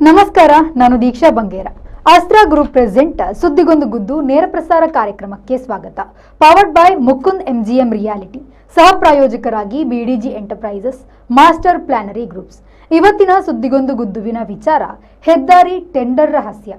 ನಮಸ್ಕಾರ, ನಾನು ದೀಕ್ಷಾ ಬಂಗೇರ. ಅಸ್ತ್ರ ಗ್ರೂಪ್ ಪ್ರೆಸೆಂಟ್ ಸುದ್ದಿಗೊಂದು ಗುದ್ದು ನೇರ ಪ್ರಸಾರ ಕಾರ್ಯಕ್ರಮಕ್ಕೆ ಸ್ವಾಗತ. Powered by Mukund MGM reality. ಸಹ ಪ್ರಾಯೋಜಕರಾಗಿ BDG ಎಂಟರ್ಪ್ರೈಸಸ್, ಮಾಸ್ಟರ್ ಪ್ಲಾನರಿ ಗ್ರೂಪ್ಸ್. ಇವತ್ತಿನ ಸುದ್ದಿಗೊಂದು ಗುದ್ದುವಿನ ವಿಚಾರ ಹೆದ್ದಾರಿ ಟೆಂಡರ್ ರಹಸ್ಯ.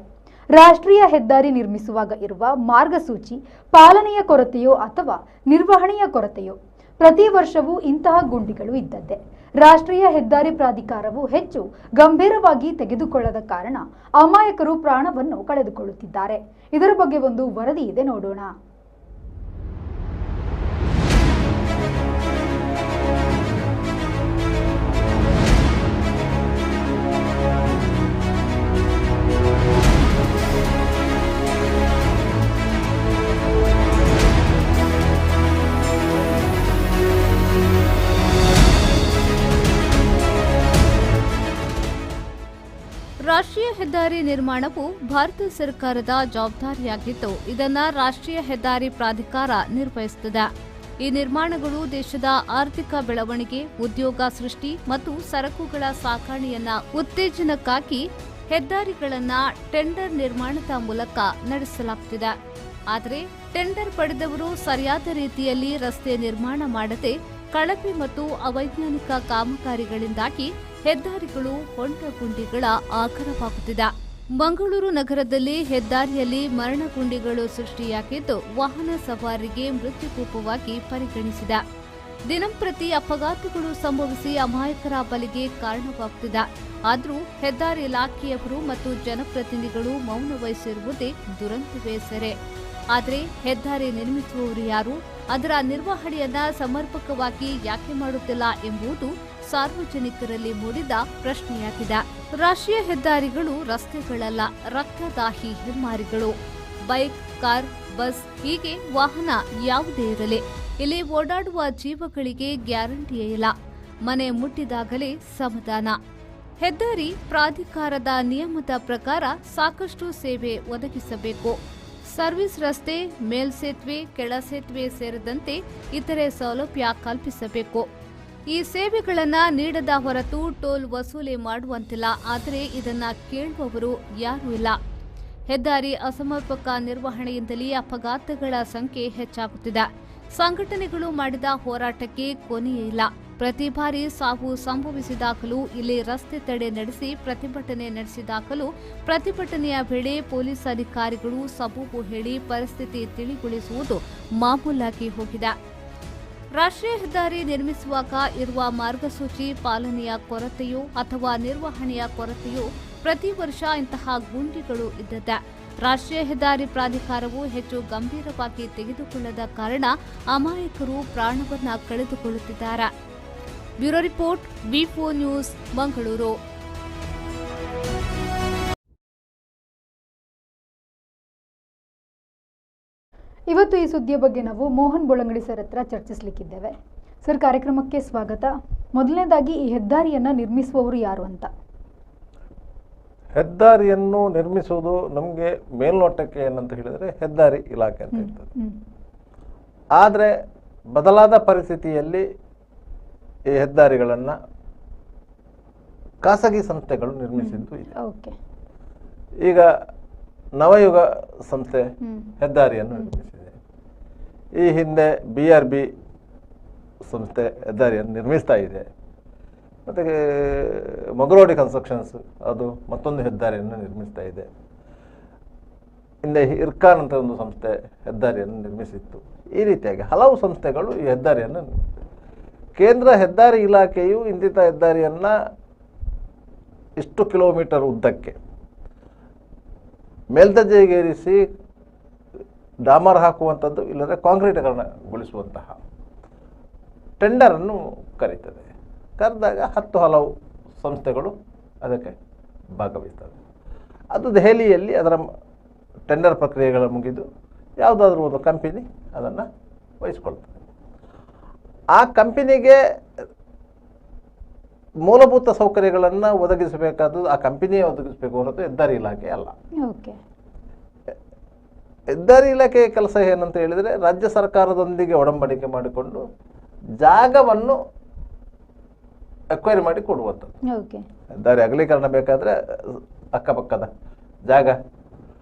ರಾಷ್ಟ್ರೀಯ ಹೆದ್ದಾರಿ ನಿರ್ಮಿಸುವಾಗ ಇರುವ ಮಾರ್ಗಸೂಚಿ ಪಾಲನೆಯ ಕೊರತೆಯೋ ಅಥವಾ ನಿರ್ವಹಣೆಯ ಕೊರತೆಯೋ? ಪ್ರತಿ ವರ್ಷವೂ ಇಂತಹ ಗುಂಡಿಗಳು ಇದ್ದದ್ದೇ. ರಾಷ್ಟ್ರೀಯ ಹೆದ್ದಾರಿ ಪ್ರಾಧಿಕಾರವು ಹೆಚ್ಚು ಗಂಭೀರವಾಗಿ ತೆಗೆದುಕೊಳ್ಳದ ಕಾರಣ ಅಮಾಯಕರು ಪ್ರಾಣವನ್ನು ಕಳೆದುಕೊಳ್ಳುತ್ತಿದ್ದಾರೆ. ಇದರ ಬಗ್ಗೆ ಒಂದು ವರದಿ ಇದೆ, ನೋಡೋಣ. ರಾಷ್ಟ್ರೀಯ ಹೆದ್ದಾರಿ ನಿರ್ಮಾಣವು ಭಾರತ ಸರ್ಕಾರದ ಜವಾಬ್ದಾರಿಯಾಗಿದ್ದು, ಇದನ್ನು ರಾಷ್ಟ್ರೀಯ ಹೆದ್ದಾರಿ ಪ್ರಾಧಿಕಾರ ನಿರ್ವಹಿಸುತ್ತದೆ. ಈ ನಿರ್ಮಾಣಗಳು ದೇಶದ ಆರ್ಥಿಕ ಬೆಳವಣಿಗೆ, ಉದ್ಯೋಗ ಸೃಷ್ಟಿ ಮತ್ತು ಸರಕುಗಳ ಸಾಗಣೆಯನ್ನ ಉತ್ತೇಜನಕ್ಕಾಗಿ ಹೆದ್ದಾರಿಗಳನ್ನು ಟೆಂಡರ್ ನಿರ್ಮಾಣದ ಮೂಲಕ ನಡೆಸಲಾಗುತ್ತಿದೆ. ಆದರೆ ಟೆಂಡರ್ ಪಡೆದವರು ಸರಿಯಾದ ರೀತಿಯಲ್ಲಿ ರಸ್ತೆ ನಿರ್ಮಾಣ ಮಾಡದೆ ಕಳಪೆ ಮತ್ತು ಅವೈಜ್ಞಾನಿಕ ಕಾಮಗಾರಿಗಳಿಂದಾಗಿ ಹೆದ್ದಾರಿಗಳು ಹೊಂಡಗುಂಡಿಗಳ ಆಗರವಾಗುತ್ತಿದೆ. ಮಂಗಳೂರು ನಗರದಲ್ಲಿ ಹೆದ್ದಾರಿಯಲ್ಲಿ ಮರಣಗುಂಡಿಗಳು ಸೃಷ್ಟಿಯಾಗಿದ್ದು, ವಾಹನ ಸವಾರರಿಗೆ ಮೃತ್ಯುಕೂಪವಾಗಿ ಪರಿಗಣಿಸಿದೆ. ದಿನಂಪ್ರತಿ ಅಪಘಾತಗಳು ಸಂಭವಿಸಿ ಅಮಾಯಕರ ಬಲಿಗೆ ಕಾರಣವಾಗುತ್ತಿದೆ. ಆದರೂ ಹೆದ್ದಾರಿ ಇಲಾಖೆಯವರು ಮತ್ತು ಜನಪ್ರತಿನಿಧಿಗಳು ಮೌನ ವಹಿಸಿರುವುದೇ ದುರಂತವೇ ಸೆರೆ. ಆದರೆ ಹೆದ್ದಾರಿ ನಿರ್ಮಿಸುವವರು ಯಾರು? ಅದರ ನಿರ್ವಹಣೆಯನ್ನ ಸಮರ್ಪಕವಾಗಿ ಯಾಕೆ ಮಾಡುತ್ತಿಲ್ಲ ಎಂಬುದು ಸಾರ್ವಜನಿಕರಲ್ಲಿ ಮೂಡಿದ ಪ್ರಶ್ನೆಯಾಗಿದೆ. ರಾಷ್ಟ್ರೀಯ ಹೆದ್ದಾರಿಗಳು ರಸ್ತೆಗಳಲ್ಲ, ರಕ್ತದಾಹಿ ಹೆಮ್ಮಾರಿಗಳು. ಬೈಕ್, ಕಾರ್, ಬಸ್ ಹೀಗೆ ವಾಹನ ಯಾವುದೇ ಇರಲಿ, ಇಲ್ಲಿ ಓಡಾಡುವ ಜೀವಗಳಿಗೆ ಗ್ಯಾರಂಟಿಯೇ ಇಲ್ಲ. ಮನೆ ಮುಟ್ಟಿದಾಗಲೇ ಸಮಾಧಾನ. ಹೆದ್ದಾರಿ ಪ್ರಾಧಿಕಾರದ ನಿಯಮದ ಪ್ರಕಾರ ಸಾಕಷ್ಟು ಸೇವೆ ಒದಗಿಸಬೇಕು. ಸರ್ವಿಸ್ ರಸ್ತೆ, ಮೇಲ್ಸೇತುವೆ, ಕೆಳ ಸೇತುವೆ ಸೇರಿದಂತೆ ಇತರೆ ಸೌಲಭ್ಯ ಕಲ್ಪಿಸಬೇಕು. ಈ ಸೇವೆಗಳನ್ನು ನೀಡದ ಹೊರತು ಟೋಲ್ ವಸೂಲಿ ಮಾಡುವಂತಿಲ್ಲ. ಆದರೆ ಇದನ್ನ ಕೇಳುವವರು ಯಾರೂ ಇಲ್ಲ. ಹೆದ್ದಾರಿ ಅಸಮರ್ಪಕ ನಿರ್ವಹಣೆಯಿಂದಲೇ ಅಪಘಾತಗಳ ಸಂಖ್ಯೆ ಹೆಚ್ಚಾಗುತ್ತಿದೆ. ಸಂಘಟನೆಗಳು ಮಾಡಿದ ಹೋರಾಟಕ್ಕೆ ಕೊನೆಯೇ ಇಲ್ಲ. ಪ್ರತಿ ಬಾರಿ ಸಾವು ಸಂಭವಿಸಿದಾಗಲೂ ಇಲ್ಲಿ ರಸ್ತೆ ತಡೆ ನಡೆಸಿ ಪ್ರತಿಭಟನೆ ನಡೆಸಿದಾಗಲೂ ಪ್ರತಿಭಟನೆಯ ವೇಳೆ ಪೊಲೀಸ್ ಅಧಿಕಾರಿಗಳು ಸಬೂಬು ಹೇಳಿ ಪರಿಸ್ಥಿತಿ ತಿಳಿಗೊಳಿಸುವುದು ಮಾಮೂಲಾಗಿ ಹೋಗಿದೆ. ರಾಷ್ಟ್ರೀಯ ಹೆದ್ದಾರಿ ನಿರ್ಮಿಸುವಾಗ ಇರುವ ಮಾರ್ಗಸೂಚಿ ಪಾಲನೆಯ ಕೊರತೆಯೋ ಅಥವಾ ನಿರ್ವಹಣೆಯ ಕೊರತೆಯೋ? ಪ್ರತಿ ವರ್ಷ ಇಂತಹ ಗುಂಡಿಗಳು ಇದ್ದದ್ದೇ. ರಾಷ್ಟ್ರೀಯ ಹೆದ್ದಾರಿ ಪ್ರಾಧಿಕಾರವು ಹೆಚ್ಚು ಗಂಭೀರವಾಗಿ ತೆಗೆದುಕೊಳ್ಳದ ಕಾರಣ ಅಮಾಯಕರು ಪ್ರಾಣವನ್ನ ಕಳೆದುಕೊಳ್ಳುತ್ತಿದ್ದಾರೆ. Bureau report, V4 news, Mangaluru. ಇವತ್ತು ಈ ಸುದ್ದಿಯ ಬಗ್ಗೆ ನಾವು ಮೋಹನ್ ಬೋಳಂಗಡಿ ಸರ್ ಹತ್ರ ಚರ್ಚಿಸಲಿಕ್ಕಿದ್ದೇವೆ. ಸರ್, ಕಾರ್ಯಕ್ರಮಕ್ಕೆ ಸ್ವಾಗತ. ಮೊದಲನೇದಾಗಿ ಈ ಹೆದ್ದಾರಿಯನ್ನು ನಿರ್ಮಿಸುವವರು ಯಾರು ಅಂತ? ಹೆದ್ದಾರಿಯನ್ನು ನಿರ್ಮಿಸುವುದು ನಮಗೆ ಮೇಲ್ನೋಟಕ್ಕೆ ಏನಂತ ಹೇಳಿದರೆ ಹೆದ್ದಾರಿ ಇಲಾಖೆ ಅಂತ ಇರ್ತದೆ. ಆದರೆ ಬದಲಾದ ಪರಿಸ್ಥಿತಿಯಲ್ಲಿ ಈ ಹೆದ್ದಾರಿಗಳನ್ನು ಖಾಸಗಿ ಸಂಸ್ಥೆಗಳು ನಿರ್ಮಿಸಿದ್ದು ಇದೆ. ಈಗ ನವಯುಗ ಸಂಸ್ಥೆ ಹೆದ್ದಾರಿಯನ್ನು ನಿರ್ಮಿಸಿದೆ. ಈ ಹಿಂದೆ BRB ಸಂಸ್ಥೆ ಹೆದ್ದಾರಿಯನ್ನು ನಿರ್ಮಿಸ್ತಾ ಇದೆ. ಮತ್ತು ಮಗರೋಡಿ ಕನ್ಸ್ಟ್ರಕ್ಷನ್ಸ್ ಅದು ಮತ್ತೊಂದು ಹೆದ್ದಾರಿಯನ್ನು ನಿರ್ಮಿಸ್ತಾ ಇದೆ. ಹಿಂದೆ ಇರ್ಕಾನ್ ಅಂತ ಒಂದು ಸಂಸ್ಥೆ ಹೆದ್ದಾರಿಯನ್ನು ನಿರ್ಮಿಸಿತ್ತು. ಈ ರೀತಿಯಾಗಿ ಹಲವು ಸಂಸ್ಥೆಗಳು ಈ ಹೆದ್ದಾರಿಯನ್ನು ಕೇಂದ್ರ ಹೆದ್ದಾರಿ ಇಲಾಖೆಯು ಇಂದಿತ ಹೆದ್ದಾರಿಯನ್ನು ಇಷ್ಟು ಕಿಲೋಮೀಟರ್ ಉದ್ದಕ್ಕೆ ಮೇಲ್ದರ್ಜೆಗೇರಿಸಿ ಡಾಮರ್ ಹಾಕುವಂಥದ್ದು, ಇಲ್ಲದ್ರೆ ಕಾಂಕ್ರೀಟೀಕರಣಗೊಳಿಸುವಂತಹ ಟೆಂಡರನ್ನು ಕರೀತದೆ. ಕರೆದಾಗ ಹಲವು ಸಂಸ್ಥೆಗಳು ಅದಕ್ಕೆ ಭಾಗವಹಿಸ್ತವೆ. ಅದು ದೆಹಲಿಯಲ್ಲಿ ಅದರ ಟೆಂಡರ್ ಪ್ರಕ್ರಿಯೆಗಳು ಮುಗಿದು ಯಾವುದಾದ್ರೂ ಒಂದು ಕಂಪನಿ ಅದನ್ನು ವಹಿಸ್ಕೊಳ್ತದೆ. ಆ ಕಂಪನಿಗೆ ಮೂಲಭೂತ ಸೌಕರ್ಯಗಳನ್ನು ಒದಗಿಸಬೇಕಾದದ್ದು ಆ ಕಂಪನಿಯೇ ಒದಗಿಸಬೇಕು ಹೊರತು ಹೆದ್ದಾರಿ ಇಲಾಖೆ ಅಲ್ಲ. ಹೆದ್ದಾರಿ ಇಲಾಖೆಯ ಕೆಲಸ ಏನಂತ ಹೇಳಿದರೆ, ರಾಜ್ಯ ಸರ್ಕಾರದೊಂದಿಗೆ ಒಡಂಬಡಿಕೆ ಮಾಡಿಕೊಂಡು ಜಾಗವನ್ನು ಎಕ್ವೈರಿ ಮಾಡಿ ಕೊಡುವಂಥದ್ದು. ಓಕೆ. ಹೆದ್ದಾರಿ ಅಗಲೀಕರಣ ಬೇಕಾದರೆ ಅಕ್ಕಪಕ್ಕದ ಜಾಗ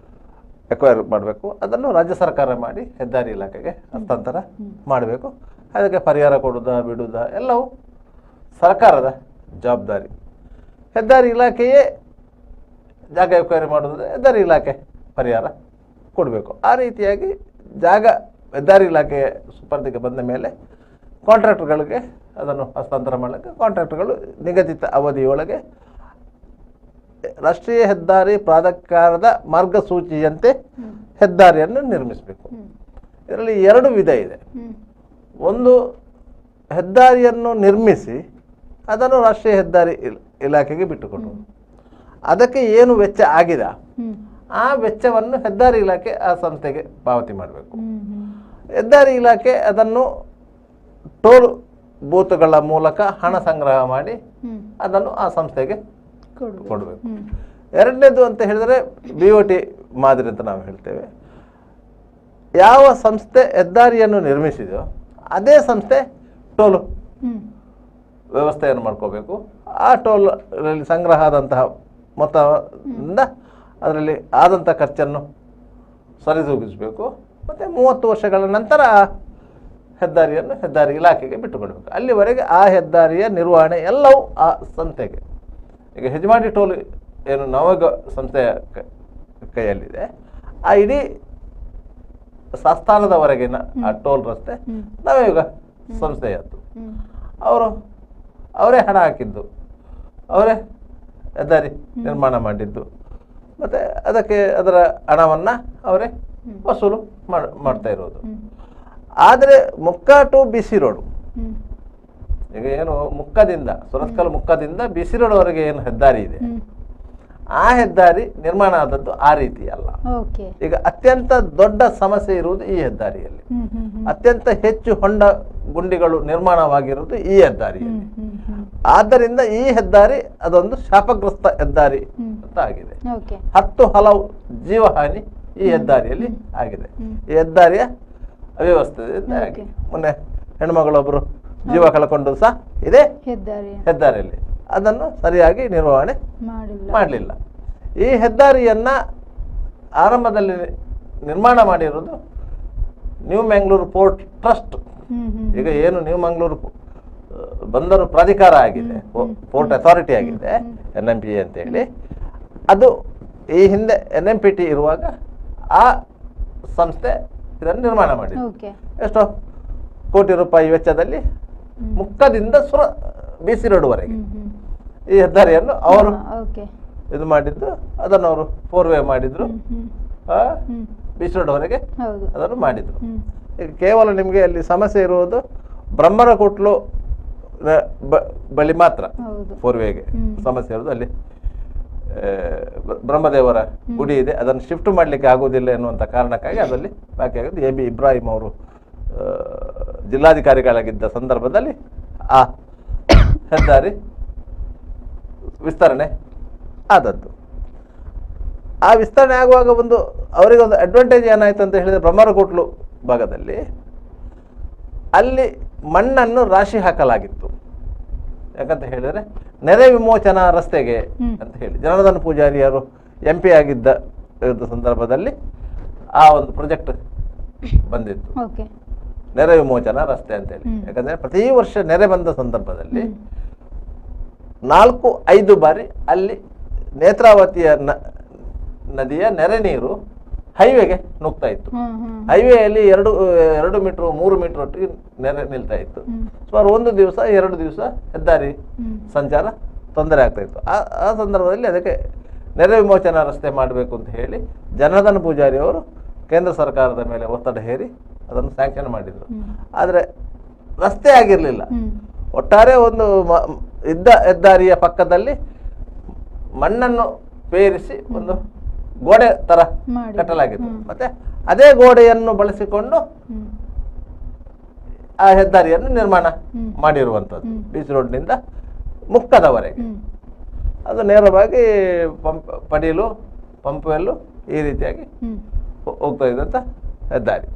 ಎಕ್ವೈರ್ ಮಾಡಬೇಕು, ಅದನ್ನು ರಾಜ್ಯ ಸರ್ಕಾರ ಮಾಡಿ ಹೆದ್ದಾರಿ ಇಲಾಖೆಗೆ ಹಸ್ತಾಂತರ ಮಾಡಬೇಕು. ಅದಕ್ಕೆ ಪರಿಹಾರ ಕೊಡುವುದಾ ಬಿಡುವುದಾ ಎಲ್ಲವೂ ಸರ್ಕಾರದ ಜವಾಬ್ದಾರಿ. ಹೆದ್ದಾರಿ ಇಲಾಖೆಯೇ ಜಾಗ ಎಕ್ವೈರಿ ಮಾಡೋದಾದರೆ ಹೆದ್ದಾರಿ ಇಲಾಖೆ ಪರಿಹಾರ ಕೊಡಬೇಕು. ಆ ರೀತಿಯಾಗಿ ಜಾಗ ಹೆದ್ದಾರಿ ಇಲಾಖೆಯ ಸುಪರ್ದಿಗೆ ಬಂದ ಮೇಲೆ ಕಾಂಟ್ರಾಕ್ಟರ್ಗಳಿಗೆ ಅದನ್ನು ಹಸ್ತಾಂತರ ಮಾಡಲಿಕ್ಕೆ ಕಾಂಟ್ರಾಕ್ಟರ್ಗಳು ನಿಗದಿತ ಅವಧಿಯೊಳಗೆ ರಾಷ್ಟ್ರೀಯ ಹೆದ್ದಾರಿ ಪ್ರಾಧಿಕಾರದ ಮಾರ್ಗಸೂಚಿಯಂತೆ ಹೆದ್ದಾರಿಯನ್ನು ನಿರ್ಮಿಸಬೇಕು. ಇದರಲ್ಲಿ 2 ವಿಧ ಇದೆ. ಒಂದು, ಹೆದ್ದಾರಿಯನ್ನು ನಿರ್ಮಿಸಿ ಅದನ್ನು ರಾಷ್ಟ್ರೀಯ ಹೆದ್ದಾರಿ ಇಲಾಖೆಗೆ ಬಿಟ್ಟುಕೊಡುವುದು. ಅದಕ್ಕೆ ಏನು ವೆಚ್ಚ ಆಗಿದೆ ಆ ವೆಚ್ಚವನ್ನು ಹೆದ್ದಾರಿ ಇಲಾಖೆ ಆ ಸಂಸ್ಥೆಗೆ ಪಾವತಿ ಮಾಡಬೇಕು. ಹೆದ್ದಾರಿ ಇಲಾಖೆ ಅದನ್ನು ಟೋಲ್ ಬೂತ್ಗಳ ಮೂಲಕ ಹಣ ಸಂಗ್ರಹ ಮಾಡಿ ಅದನ್ನು ಆ ಸಂಸ್ಥೆಗೆ ಕೊಡಬೇಕು. ಎರಡನೇದು ಅಂತ ಹೇಳಿದರೆ BOT ಮಾದರಿ ಅಂತ ನಾವು ಹೇಳ್ತೇವೆ. ಯಾವ ಸಂಸ್ಥೆ ಹೆದ್ದಾರಿಯನ್ನು ನಿರ್ಮಿಸಿದೆಯೋ ಅದೇ ಸಂಸ್ಥೆ ಟೋಲು ವ್ಯವಸ್ಥೆಯನ್ನು ಮಾಡ್ಕೋಬೇಕು. ಆ ಟೋಲ್ನಲ್ಲಿ ಸಂಗ್ರಹ ಆದಂತಹ ಮೊತ್ತದಿಂದ ಅದರಲ್ಲಿ ಆದಂಥ ಖರ್ಚನ್ನು ಸರಿದೂಗಿಸಬೇಕು. ಮತ್ತು 30 ವರ್ಷಗಳ ನಂತರ ಹೆದ್ದಾರಿಯನ್ನು ಹೆದ್ದಾರಿ ಇಲಾಖೆಗೆ ಬಿಟ್ಟುಕೊಡಬೇಕು. ಅಲ್ಲಿವರೆಗೆ ಆ ಹೆದ್ದಾರಿಯ ನಿರ್ವಹಣೆ ಎಲ್ಲವೂ ಆ ಸಂಸ್ಥೆಗೆ. ಈಗ ಹೆಜ್ಮಾಡಿ ಟೋಲ್ ಏನು ನವಯುಗ ಸಂಸ್ಥೆಯ ಕೈಯಲ್ಲಿದೆ, ಆ ಇಡೀ ಸಂಸ್ಥಾನದವರೆಗಿನ ಆ ಟೋಲ್ ರಸ್ತೆ ನವಯುಗ ಸಂಸ್ಥೆಯದ್ದು. ಅವರೇ ಹಣ ಹಾಕಿದ್ದು, ಅವರೇ ಹೆದ್ದಾರಿ ನಿರ್ಮಾಣ ಮಾಡಿದ್ದು, ಮತ್ತು ಅದಕ್ಕೆ ಅದರ ಹಣವನ್ನು ಅವರೇ ವಸೂಲು ಮಾಡ್ತಾ ಇರೋದು. ಆದರೆ ಮುಕ್ಕ ಟು BC ರೋಡು, ಈಗ ಏನು ಮುಕ್ಕದಿಂದ ಸುರತ್ಕಲ್ ಮುಕ್ಕದಿಂದ BC ರೋಡ್ವರೆಗೆ ಏನು ಹೆದ್ದಾರಿ ಇದೆ, ಆ ಹೆದ್ದಾರಿ ನಿರ್ಮಾಣ ಆದದ್ದು ಆ ರೀತಿ ಅಲ್ಲ. ಈಗ ಅತ್ಯಂತ ದೊಡ್ಡ ಸಮಸ್ಯೆ ಇರುವುದು ಈ ಹೆದ್ದಾರಿಯಲ್ಲಿ. ಅತ್ಯಂತ ಹೆಚ್ಚು ಹೊಂಡ ಗುಂಡಿಗಳು ನಿರ್ಮಾಣವಾಗಿರುವುದು ಈ ಹೆದ್ದಾರಿಯಲ್ಲಿ. ಆದ್ದರಿಂದ ಈ ಹೆದ್ದಾರಿ ಅದೊಂದು ಶಾಪಗ್ರಸ್ತ ಹೆದ್ದಾರಿ ಅಂತ ಆಗಿದೆ. 10 ಹಲವು ಜೀವಹಾನಿ ಈ ಹೆದ್ದಾರಿಯಲ್ಲಿ ಆಗಿದೆ. ಈ ಹೆದ್ದಾರಿಯ ಅವ್ಯವಸ್ಥೆಯಿಂದ ಆಗಿದೆ. ಮೊನ್ನೆ ಹೆಣ್ಮಗಳೊಬ್ಬರು ಜೀವ ಕಳ್ಕೊಂಡು ಸಹ ಇದೆ ಹೆದ್ದಾರಿಯಲ್ಲಿ. ಅದನ್ನು ಸರಿಯಾಗಿ ನಿರ್ವಹಣೆ ಮಾಡಲಿಲ್ಲ. ಈ ಹೆದ್ದಾರಿಯನ್ನ ಆರಂಭದಲ್ಲಿ ನಿರ್ಮಾಣ ಮಾಡಿರೋದು ನ್ಯೂ ಮ್ಯಾಂಗ್ಳೂರು ಪೋರ್ಟ್ ಟ್ರಸ್ಟ್. ಈಗ ಏನು ನ್ಯೂ ಮಂಗಳೂರು ಬಂದರು ಪ್ರಾಧಿಕಾರ ಆಗಿದೆ, ಪೋರ್ಟ್ ಅಥಾರಿಟಿ ಆಗಿದೆ, NMP ಅಂತೇಳಿ. ಅದು ಈ ಹಿಂದೆ NMPT ಇರುವಾಗ ಆ ಸಂಸ್ಥೆ ಇದನ್ನು ನಿರ್ಮಾಣ ಮಾಡಿದೆ. ಎಷ್ಟೋ ಕೋಟಿ ರೂಪಾಯಿ ವೆಚ್ಚದಲ್ಲಿ ಮುಕ್ಕದಿಂದ BC ರೋಡ್ವರೆಗೆ ಈ ಹೆದ್ದಾರಿಯನ್ನು ಅವರು ಇದು ಮಾಡಿದ್ದು. ಅದನ್ನು ಅವರು 4 ವೇ ಮಾಡಿದ್ರು, BC ರೋಡ್ವರೆಗೆ ಅದನ್ನು ಮಾಡಿದ್ರು. ಈಗ ಕೇವಲ ನಿಮಗೆ ಅಲ್ಲಿ ಸಮಸ್ಯೆ ಇರುವುದು ಬ್ರಹ್ಮರಕೋಟ್ಲು ಬಳಿ ಮಾತ್ರ 4 ವೇಗೆ ಸಮಸ್ಯೆ ಇರೋದು. ಅಲ್ಲಿ ಬ್ರಹ್ಮದೇವರ ಗುಡಿ ಇದೆ, ಅದನ್ನು ಶಿಫ್ಟ್ ಮಾಡಲಿಕ್ಕೆ ಆಗುವುದಿಲ್ಲ ಎನ್ನುವಂಥ ಕಾರಣಕ್ಕಾಗಿ ಅದರಲ್ಲಿ ಬಾಕಿ ಆಗೋದು. AB ಇಬ್ರಾಹಿಂ ಅವರು ಜಿಲ್ಲಾಧಿಕಾರಿಗಳಾಗಿದ್ದ ಸಂದರ್ಭದಲ್ಲಿ ಆ ಹೆದ್ದಾರಿ ವಿಸ್ತರಣೆ ಆದದ್ದು. ಆ ವಿಸ್ತರಣೆ ಆಗುವಾಗ ಅವರಿಗೊಂದು ಅಡ್ವಾಂಟೇಜ್ ಏನಾಯ್ತು ಅಂತ ಹೇಳಿದರೆ, ಬ್ರಹ್ಮರಕೋಟ್ಲು ಭಾಗದಲ್ಲಿ ಅಲ್ಲಿ ಮಣ್ಣನ್ನು ರಾಶಿ ಹಾಕಲಾಗಿತ್ತು. ಯಾಕಂತ ಹೇಳಿದರೆ ನೆರೆ ವಿಮೋಚನಾ ರಸ್ತೆಗೆ ಅಂತ ಹೇಳಿ ಜನಾರ್ದನ ಪೂಜಾರಿಯವರು MP ಆಗಿದ್ದ ಸಂದರ್ಭದಲ್ಲಿ ಆ ಒಂದು ಪ್ರಾಜೆಕ್ಟ್ ಬಂದಿತ್ತು, ನೆರೆ ವಿಮೋಚನಾ ರಸ್ತೆ ಅಂತೇಳಿ. ಯಾಕಂದ್ರೆ ಪ್ರತಿ ವರ್ಷ ನೆರೆ ಬಂದ ಸಂದರ್ಭದಲ್ಲಿ 4-5 ಬಾರಿ ಅಲ್ಲಿ ನೇತ್ರಾವತಿಯ ನದಿಯ ನೆರೆ ನೀರು ಹೈವೇಗೆ ನುಗ್ತಾ ಇತ್ತು. ಹೈವೇಯಲ್ಲಿ 2 ಮೀಟರ್ 3 ಮೀಟರ್ ಒಟ್ಟಿಗೆ ನೆರೆ ನಿಲ್ತಾ ಇತ್ತು. ಸುಮಾರು 1 ದಿವಸ 2 ದಿವಸ ಹೆದ್ದಾರಿ ಸಂಚಾರ ತೊಂದರೆ ಆಗ್ತಾ ಇತ್ತು. ಆ ಸಂದರ್ಭದಲ್ಲಿ ಅದಕ್ಕೆ ನೆರೆ ವಿಮೋಚನಾ ರಸ್ತೆ ಮಾಡಬೇಕು ಅಂತ ಹೇಳಿ ಜನಾರ್ದನ ಪೂಜಾರಿ ಅವರು ಕೇಂದ್ರ ಸರ್ಕಾರದ ಮೇಲೆ ಒತ್ತಡ ಹೇರಿ ಅದನ್ನು ಸ್ಯಾಂಕ್ಷನ್ ಮಾಡಿದರು. ಆದರೆ ರಸ್ತೆ ಆಗಿರಲಿಲ್ಲ. ಒಟ್ಟಾರೆ ಒಂದು ಇದ್ದ ಹೆದ್ದಾರಿಯ ಪಕ್ಕದಲ್ಲಿ ಮಣ್ಣನ್ನು ಪೇರಿಸಿ ಒಂದು ಗೋಡೆ ತರ ಕಟ್ಟಲಾಗಿತ್ತು. ಮತ್ತೆ ಅದೇ ಗೋಡೆಯನ್ನು ಬಳಸಿಕೊಂಡು ಆ ಹೆದ್ದಾರಿಯನ್ನು ನಿರ್ಮಾಣ ಮಾಡಿರುವಂಥದ್ದು. BC ರೋಡ್ನಿಂದ ಮುಕ್ಕದವರೆಗೆ ಅದು ನೇರವಾಗಿ ಪಡೀಲು ಪಂಪವೆಲ್ಲು ಈ ರೀತಿಯಾಗಿ ಹೋಗ್ತಾ ಇದ್ದಂಥ ಹೆದ್ದಾರಿ.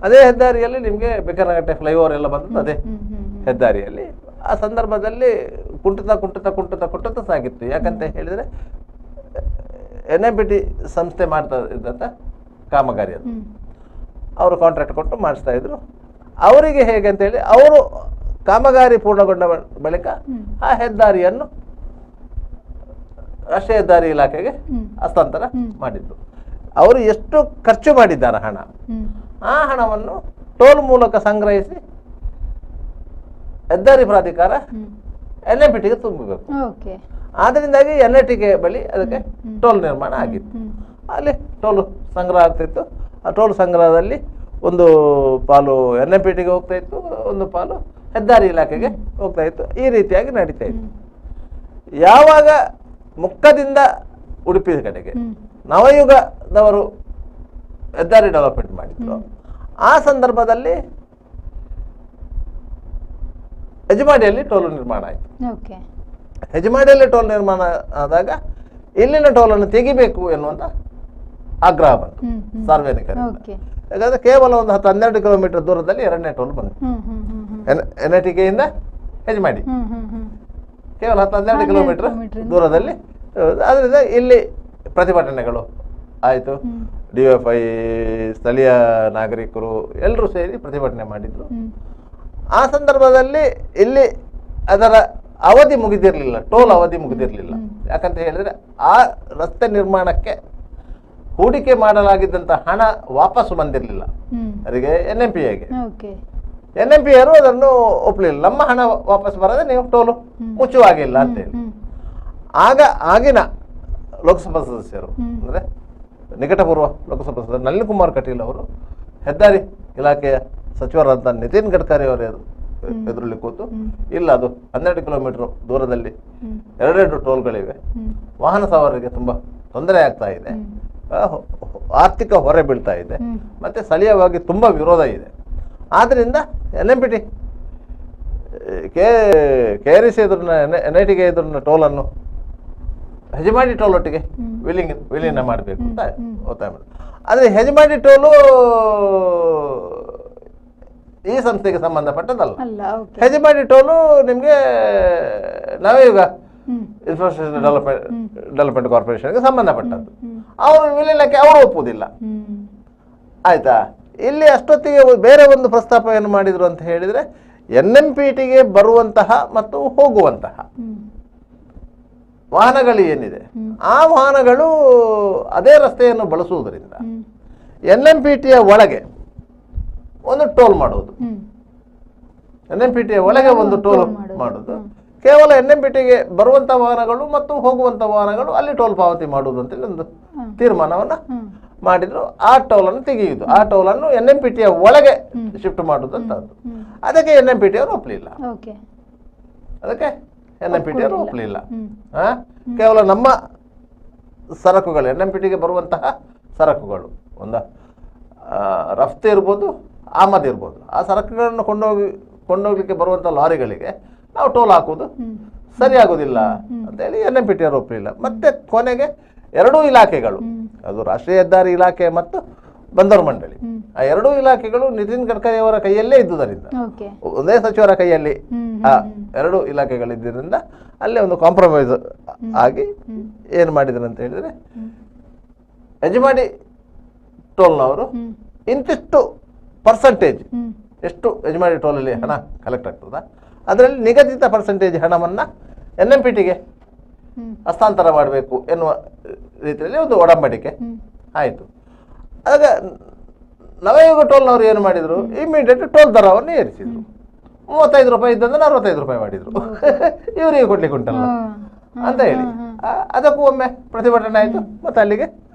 ಅದೇ ಹೆದ್ದಾರಿಯಲ್ಲಿ ನಿಮಗೆ ಬೇಕನಗಟ್ಟೆ ಫ್ಲೈಓವರ್ ಎಲ್ಲ ಬಂದದ್ದು ಅದೇ ಹೆದ್ದಾರಿಯಲ್ಲಿ. ಆ ಸಂದರ್ಭದಲ್ಲಿ ಕುಂಠಿತ ಸಾಗಿತ್ತು. ಯಾಕಂತ ಹೇಳಿದರೆ NMPT ಸಂಸ್ಥೆ ಮಾಡ್ತಾ ಇದ್ದಂಥ ಕಾಮಗಾರಿ ಅದು. ಅವರು ಕಾಂಟ್ರಾಕ್ಟ್ ಕೊಟ್ಟು ಮಾಡಿಸ್ತಾ ಇದ್ರು. ಅವರಿಗೆ ಹೇಗೆ ಅಂತೇಳಿ ಅವರು ಕಾಮಗಾರಿ ಪೂರ್ಣಗೊಂಡ ಬಳಿಕ ಆ ಹೆದ್ದಾರಿಯನ್ನು ರಾಷ್ಟ್ರೀಯ ಹೆದ್ದಾರಿ ಇಲಾಖೆಗೆ ಹಸ್ತಾಂತರ ಮಾಡಿದ್ರು. ಅವರು ಎಷ್ಟು ಖರ್ಚು ಮಾಡಿದ್ದಾರೆ ಹಣ, ಆ ಹಣವನ್ನು ಟೋಲ್ ಮೂಲಕ ಸಂಗ್ರಹಿಸಿ ಹೆದ್ದಾರಿ ಪ್ರಾಧಿಕಾರ NMPTಗೆ ತುಂಬಬೇಕು. ಆದ್ದರಿಂದಾಗಿ NITK ಬಳಿ ಅದಕ್ಕೆ ಟೋಲ್ ನಿರ್ಮಾಣ ಆಗಿತ್ತು. ಅಲ್ಲಿ ಟೋಲ್ ಸಂಗ್ರಹ ಆಗ್ತಿತ್ತು. ಆ ಟೋಲ್ ಸಂಗ್ರಹದಲ್ಲಿ ಒಂದು ಪಾಲು NMPTಗೆ ಹೋಗ್ತಾ ಇತ್ತು, ಒಂದು ಪಾಲು ಹೆದ್ದಾರಿ ಇಲಾಖೆಗೆ ಹೋಗ್ತಾ ಇತ್ತು. ಈ ರೀತಿಯಾಗಿ ನಡೀತಾ ಇತ್ತು. ಯಾವಾಗ ಮುಕ್ಕದಿಂದ ಉಡುಪಿ ಕಡೆಗೆ ನವಯುಗದವರು ಹೆದ್ದಾರಿ ಡೆವಲಪ್ಮೆಂಟ್ ಮಾಡಿದ್ರು, ಆ ಸಂದರ್ಭದಲ್ಲಿ ಹೆಜಮಾಡಿಯಲ್ಲಿ ಟೋಲ್ ನಿರ್ಮಾಣ ಆಯಿತು. ಹೆಜಮಾಡಿಯಲ್ಲಿ ಟೋಲ್ ನಿರ್ಮಾಣ ಆದಾಗ ಇಲ್ಲಿನ ಟೋಲನ್ನು ತೆಗಿಬೇಕು ಎನ್ನುವಂತ ಆಗ್ರಹ ಬಂತು ಸಾರ್ವಜನಿಕರಿಂದ. ಯಾಕಂದ್ರೆ ಕೇವಲ ಒಂದು 10-12 ಕಿಲೋಮೀಟರ್ ದೂರದಲ್ಲಿ ಎರಡನೇ ಟೋಲ್ ಬಂತು NITKಯಿಂದ ಹೆಜಮಾಡಿ, ಕೇವಲ 10-12 ಕಿಲೋಮೀಟರ್ ದೂರದಲ್ಲಿ. ಅದರಿಂದ ಇಲ್ಲಿ ಪ್ರತಿಭಟನೆಗಳು ಆಯಿತು. DFI, ಸ್ಥಳೀಯ ನಾಗರಿಕರು ಎಲ್ಲರೂ ಸೇರಿ ಪ್ರತಿಭಟನೆ ಮಾಡಿದ್ರು. ಆ ಸಂದರ್ಭದಲ್ಲಿ ಇಲ್ಲಿ ಅದರ ಅವಧಿ ಮುಗಿದಿರಲಿಲ್ಲ, ಟೋಲ್ ಅವಧಿ ಮುಗಿದಿರಲಿಲ್ಲ. ಯಾಕಂತ ಹೇಳಿದ್ರೆ ಆ ರಸ್ತೆ ನಿರ್ಮಾಣಕ್ಕೆ ಹೂಡಿಕೆ ಮಾಡಲಾಗಿದ್ದಂಥ ಹಣ ವಾಪಸ್ ಬಂದಿರಲಿಲ್ಲ ಅವರಿಗೆ, NMPAಗೆ. NMPAರು ಅದನ್ನು ಒಪ್ಪಲಿಲ್ಲ. ನಮ್ಮ ಹಣ ವಾಪಸ್ ಬರದೆ ನೀವು ಟೋಲು ಮುಚ್ಚುವಾಗಿಲ್ಲ ಅಂತೇಳಿ. ಆಗ ಆಗಿನ ಲೋಕಸಭಾ ಸದಸ್ಯರು ಅಂದ್ರೆ ನಿಕಟಪೂರ್ವ ಲೋಕಸಭಾ ಸದಸ್ಯರು ನಳಿನ್ ಕುಮಾರ್ ಕಟೀಲ್ ಅವರು ಹೆದ್ದಾರಿ ಇಲಾಖೆಯ ಸಚಿವರಾದ ನಿತಿನ್ ಗಡ್ಕರಿ ಅವರ ಎದುರಲ್ಲಿ ಕೂತು, ಇಲ್ಲ ಅದು 12 ಕಿಲೋಮೀಟರ್ ದೂರದಲ್ಲಿ ಎರಡೆರಡು ಟೋಲ್ಗಳಿವೆ, ವಾಹನ ಸವಾರರಿಗೆ ತುಂಬಾ ತೊಂದರೆ ಆಗ್ತಾ ಇದೆ, ಆರ್ಥಿಕ ಹೊರೆ ಬೀಳ್ತಾ ಇದೆ, ಮತ್ತೆ ಸ್ಥಳೀಯವಾಗಿ ತುಂಬಾ ವಿರೋಧ ಇದೆ. ಆದ್ರಿಂದ NMPT KREC ಎದುರಿನ NITK ಎದುರಿನ ಟೋಲನ್ನು ಹೆಜಮಾಡಿ ಟೋಲ್ ಒಟ್ಟಿಗೆ ವಿಲೀನ ಮಾಡಬೇಕು ಅಂತ ಒತ್ತಾಯ ಮಾಡಿದ್ರು. ಆದರೆ ಹೆಜಮಾಡಿ ಟೋಲು ಈ ಸಂಸ್ಥೆಗೆ ಸಂಬಂಧಪಟ್ಟದಲ್ಲ. ಹೆಜಮಾಡಿ ಟೋಲು ನಿಮಗೆ ನವಯುಗ ಇನ್ಫ್ರಾಸ್ಟ್ರಕ್ಚರ್ ಡೆವಲಪ್ಮೆಂಟ್ ಕಾರ್ಪೊರೇಷನ್ಗೆ ಸಂಬಂಧಪಟ್ಟದ್ದು. ಅವರು ವಿಲೀನಕ್ಕೆ ಅವರು ಒಪ್ಪುವುದಿಲ್ಲ. ಆಯ್ತಾ? ಇಲ್ಲಿ ಅಷ್ಟೊತ್ತಿಗೆ ಬೇರೆ ಒಂದು ಪ್ರಸ್ತಾಪ ಏನು ಮಾಡಿದ್ರು ಅಂತ ಹೇಳಿದ್ರೆ, NMPTಗೆ ಬರುವಂತಹ ಮತ್ತು ಹೋಗುವಂತಹ ವಾಹನಗಳು ಏನಿದೆ ಆ ವಾಹನಗಳು ಅದೇ ರಸ್ತೆಯನ್ನು ಬಳಸುವುದರಿಂದ NMPTಯ ಒಳಗೆ ಒಂದು ಟೋಲ್ ಮಾಡುವುದು, NMPTಯ ಒಳಗೆ ಒಂದು ಟೋಲ್ ಮಾಡುವುದು, ಕೇವಲ NMPTಗೆ ಬರುವಂತ ವಾಹನಗಳು ಮತ್ತು ಹೋಗುವಂತ ವಾಹನಗಳು ಅಲ್ಲಿ ಟೋಲ್ ಪಾವತಿ ಮಾಡುವುದು ಅಂತೇಳಿ ಒಂದು ತೀರ್ಮಾನವನ್ನ ಮಾಡಿದ್ರು. ಆ ಟೋಲನ್ನು ತೆಗೆಯುವುದು, ಆ ಟೋಲನ್ನು NMPTಯ ಒಳಗೆ ಶಿಫ್ಟ್ ಮಾಡುವುದು ಅಂತ. ಅದಕ್ಕೆ NMPT ಅವರು ಒಪ್ಪಲಿಲ್ಲ. ಅದಕ್ಕೆ NMPT ಅವರು ಒಪ್ಪಲಿಲ್ಲ. ಕೇವಲ ನಮ್ಮ ಸರಕುಗಳು, NMPTಗೆ ಬರುವಂತಹ ಸರಕುಗಳು, ಒಂದು ರಫ್ತು ಇರ್ಬೋದು, ಆಮದು ಇರ್ಬೋದು, ಆ ಸರಕುಗಳನ್ನು ಕೊಂಡೋಗ್ಲಿಕ್ಕೆ ಬರುವಂತಹ ಲಾರಿಗಳಿಗೆ ನಾವು ಟೋಲ್ ಹಾಕುವುದು ಸರಿಯಾಗುವುದಿಲ್ಲ ಅಂತೇಳಿ NMPT ಅವರು ಒಪ್ಪಲಿಲ್ಲ. ಮತ್ತೆ ಕೊನೆಗೆ ಎರಡೂ ಇಲಾಖೆಗಳು, ಅದು ರಾಷ್ಟ್ರೀಯ ಹೆದ್ದಾರಿ ಇಲಾಖೆ ಮತ್ತು ಬಂದರು ಮಂಡಳಿ, ಆ ಎರಡೂ ಇಲಾಖೆಗಳು ನಿತಿನ್ ಗಡ್ಕರಿ ಅವರ ಕೈಯಲ್ಲೇ ಇದ್ದುದರಿಂದ, ಒಂದೇ ಸಚಿವರ ಕೈಯಲ್ಲಿ ಆ ಎರಡೂ ಇಲಾಖೆಗಳಿದ್ದರಿಂದ ಅಲ್ಲೇ ಒಂದು ಕಾಂಪ್ರಮೈಸ್ ಆಗಿ ಏನು ಮಾಡಿದ್ರು ಅಂತ ಹೇಳಿದ್ರೆ, ಹೆಜಮಾಡಿ ಟೋಲ್ನವರು ಇಂತಿಷ್ಟು ಪರ್ಸೆಂಟೇಜ್, ಎಷ್ಟು ಹೆಜಮಾಡಿ ಟೋಲಲ್ಲಿ ಹಣ ಕಲೆಕ್ಟ್ ಆಗ್ತದ ಅದರಲ್ಲಿ ನಿಗದಿತ ಪರ್ಸೆಂಟೇಜ್ ಹಣವನ್ನ NMPTಗೆ ಹಸ್ತಾಂತರ ಮಾಡಬೇಕು ಎನ್ನುವ ರೀತಿಯಲ್ಲಿ ಒಂದು ಒಡಂಬಡಿಕೆ ಆಯಿತು. ಆಗ ನವಯುಗ ಟೋಲ್ನವರು ಏನು ಮಾಡಿದ್ರು, ಇಮಿಡಿಯೇಟ್ ಟೋಲ್ ದರವನ್ನು ಏರಿಸಿದ್ರು. 35 ರೂಪಾಯಿ ಇದ್ದಂದ್ರೆ 45 ರೂಪಾಯಿ ಮಾಡಿದ್ರು. ಇವರಿಗೆ ಕೊಡ್ಲಿಕ್ಕೆ ಉಂಟಲ್ಲ ಅಂತ ಹೇಳಿ ಅದಕ್ಕೂ ಒಮ್ಮೆ ಪ್ರತಿಭಟನೆ ಆಯಿತು. ಮತ್ತೆ ಅಲ್ಲಿಗೆ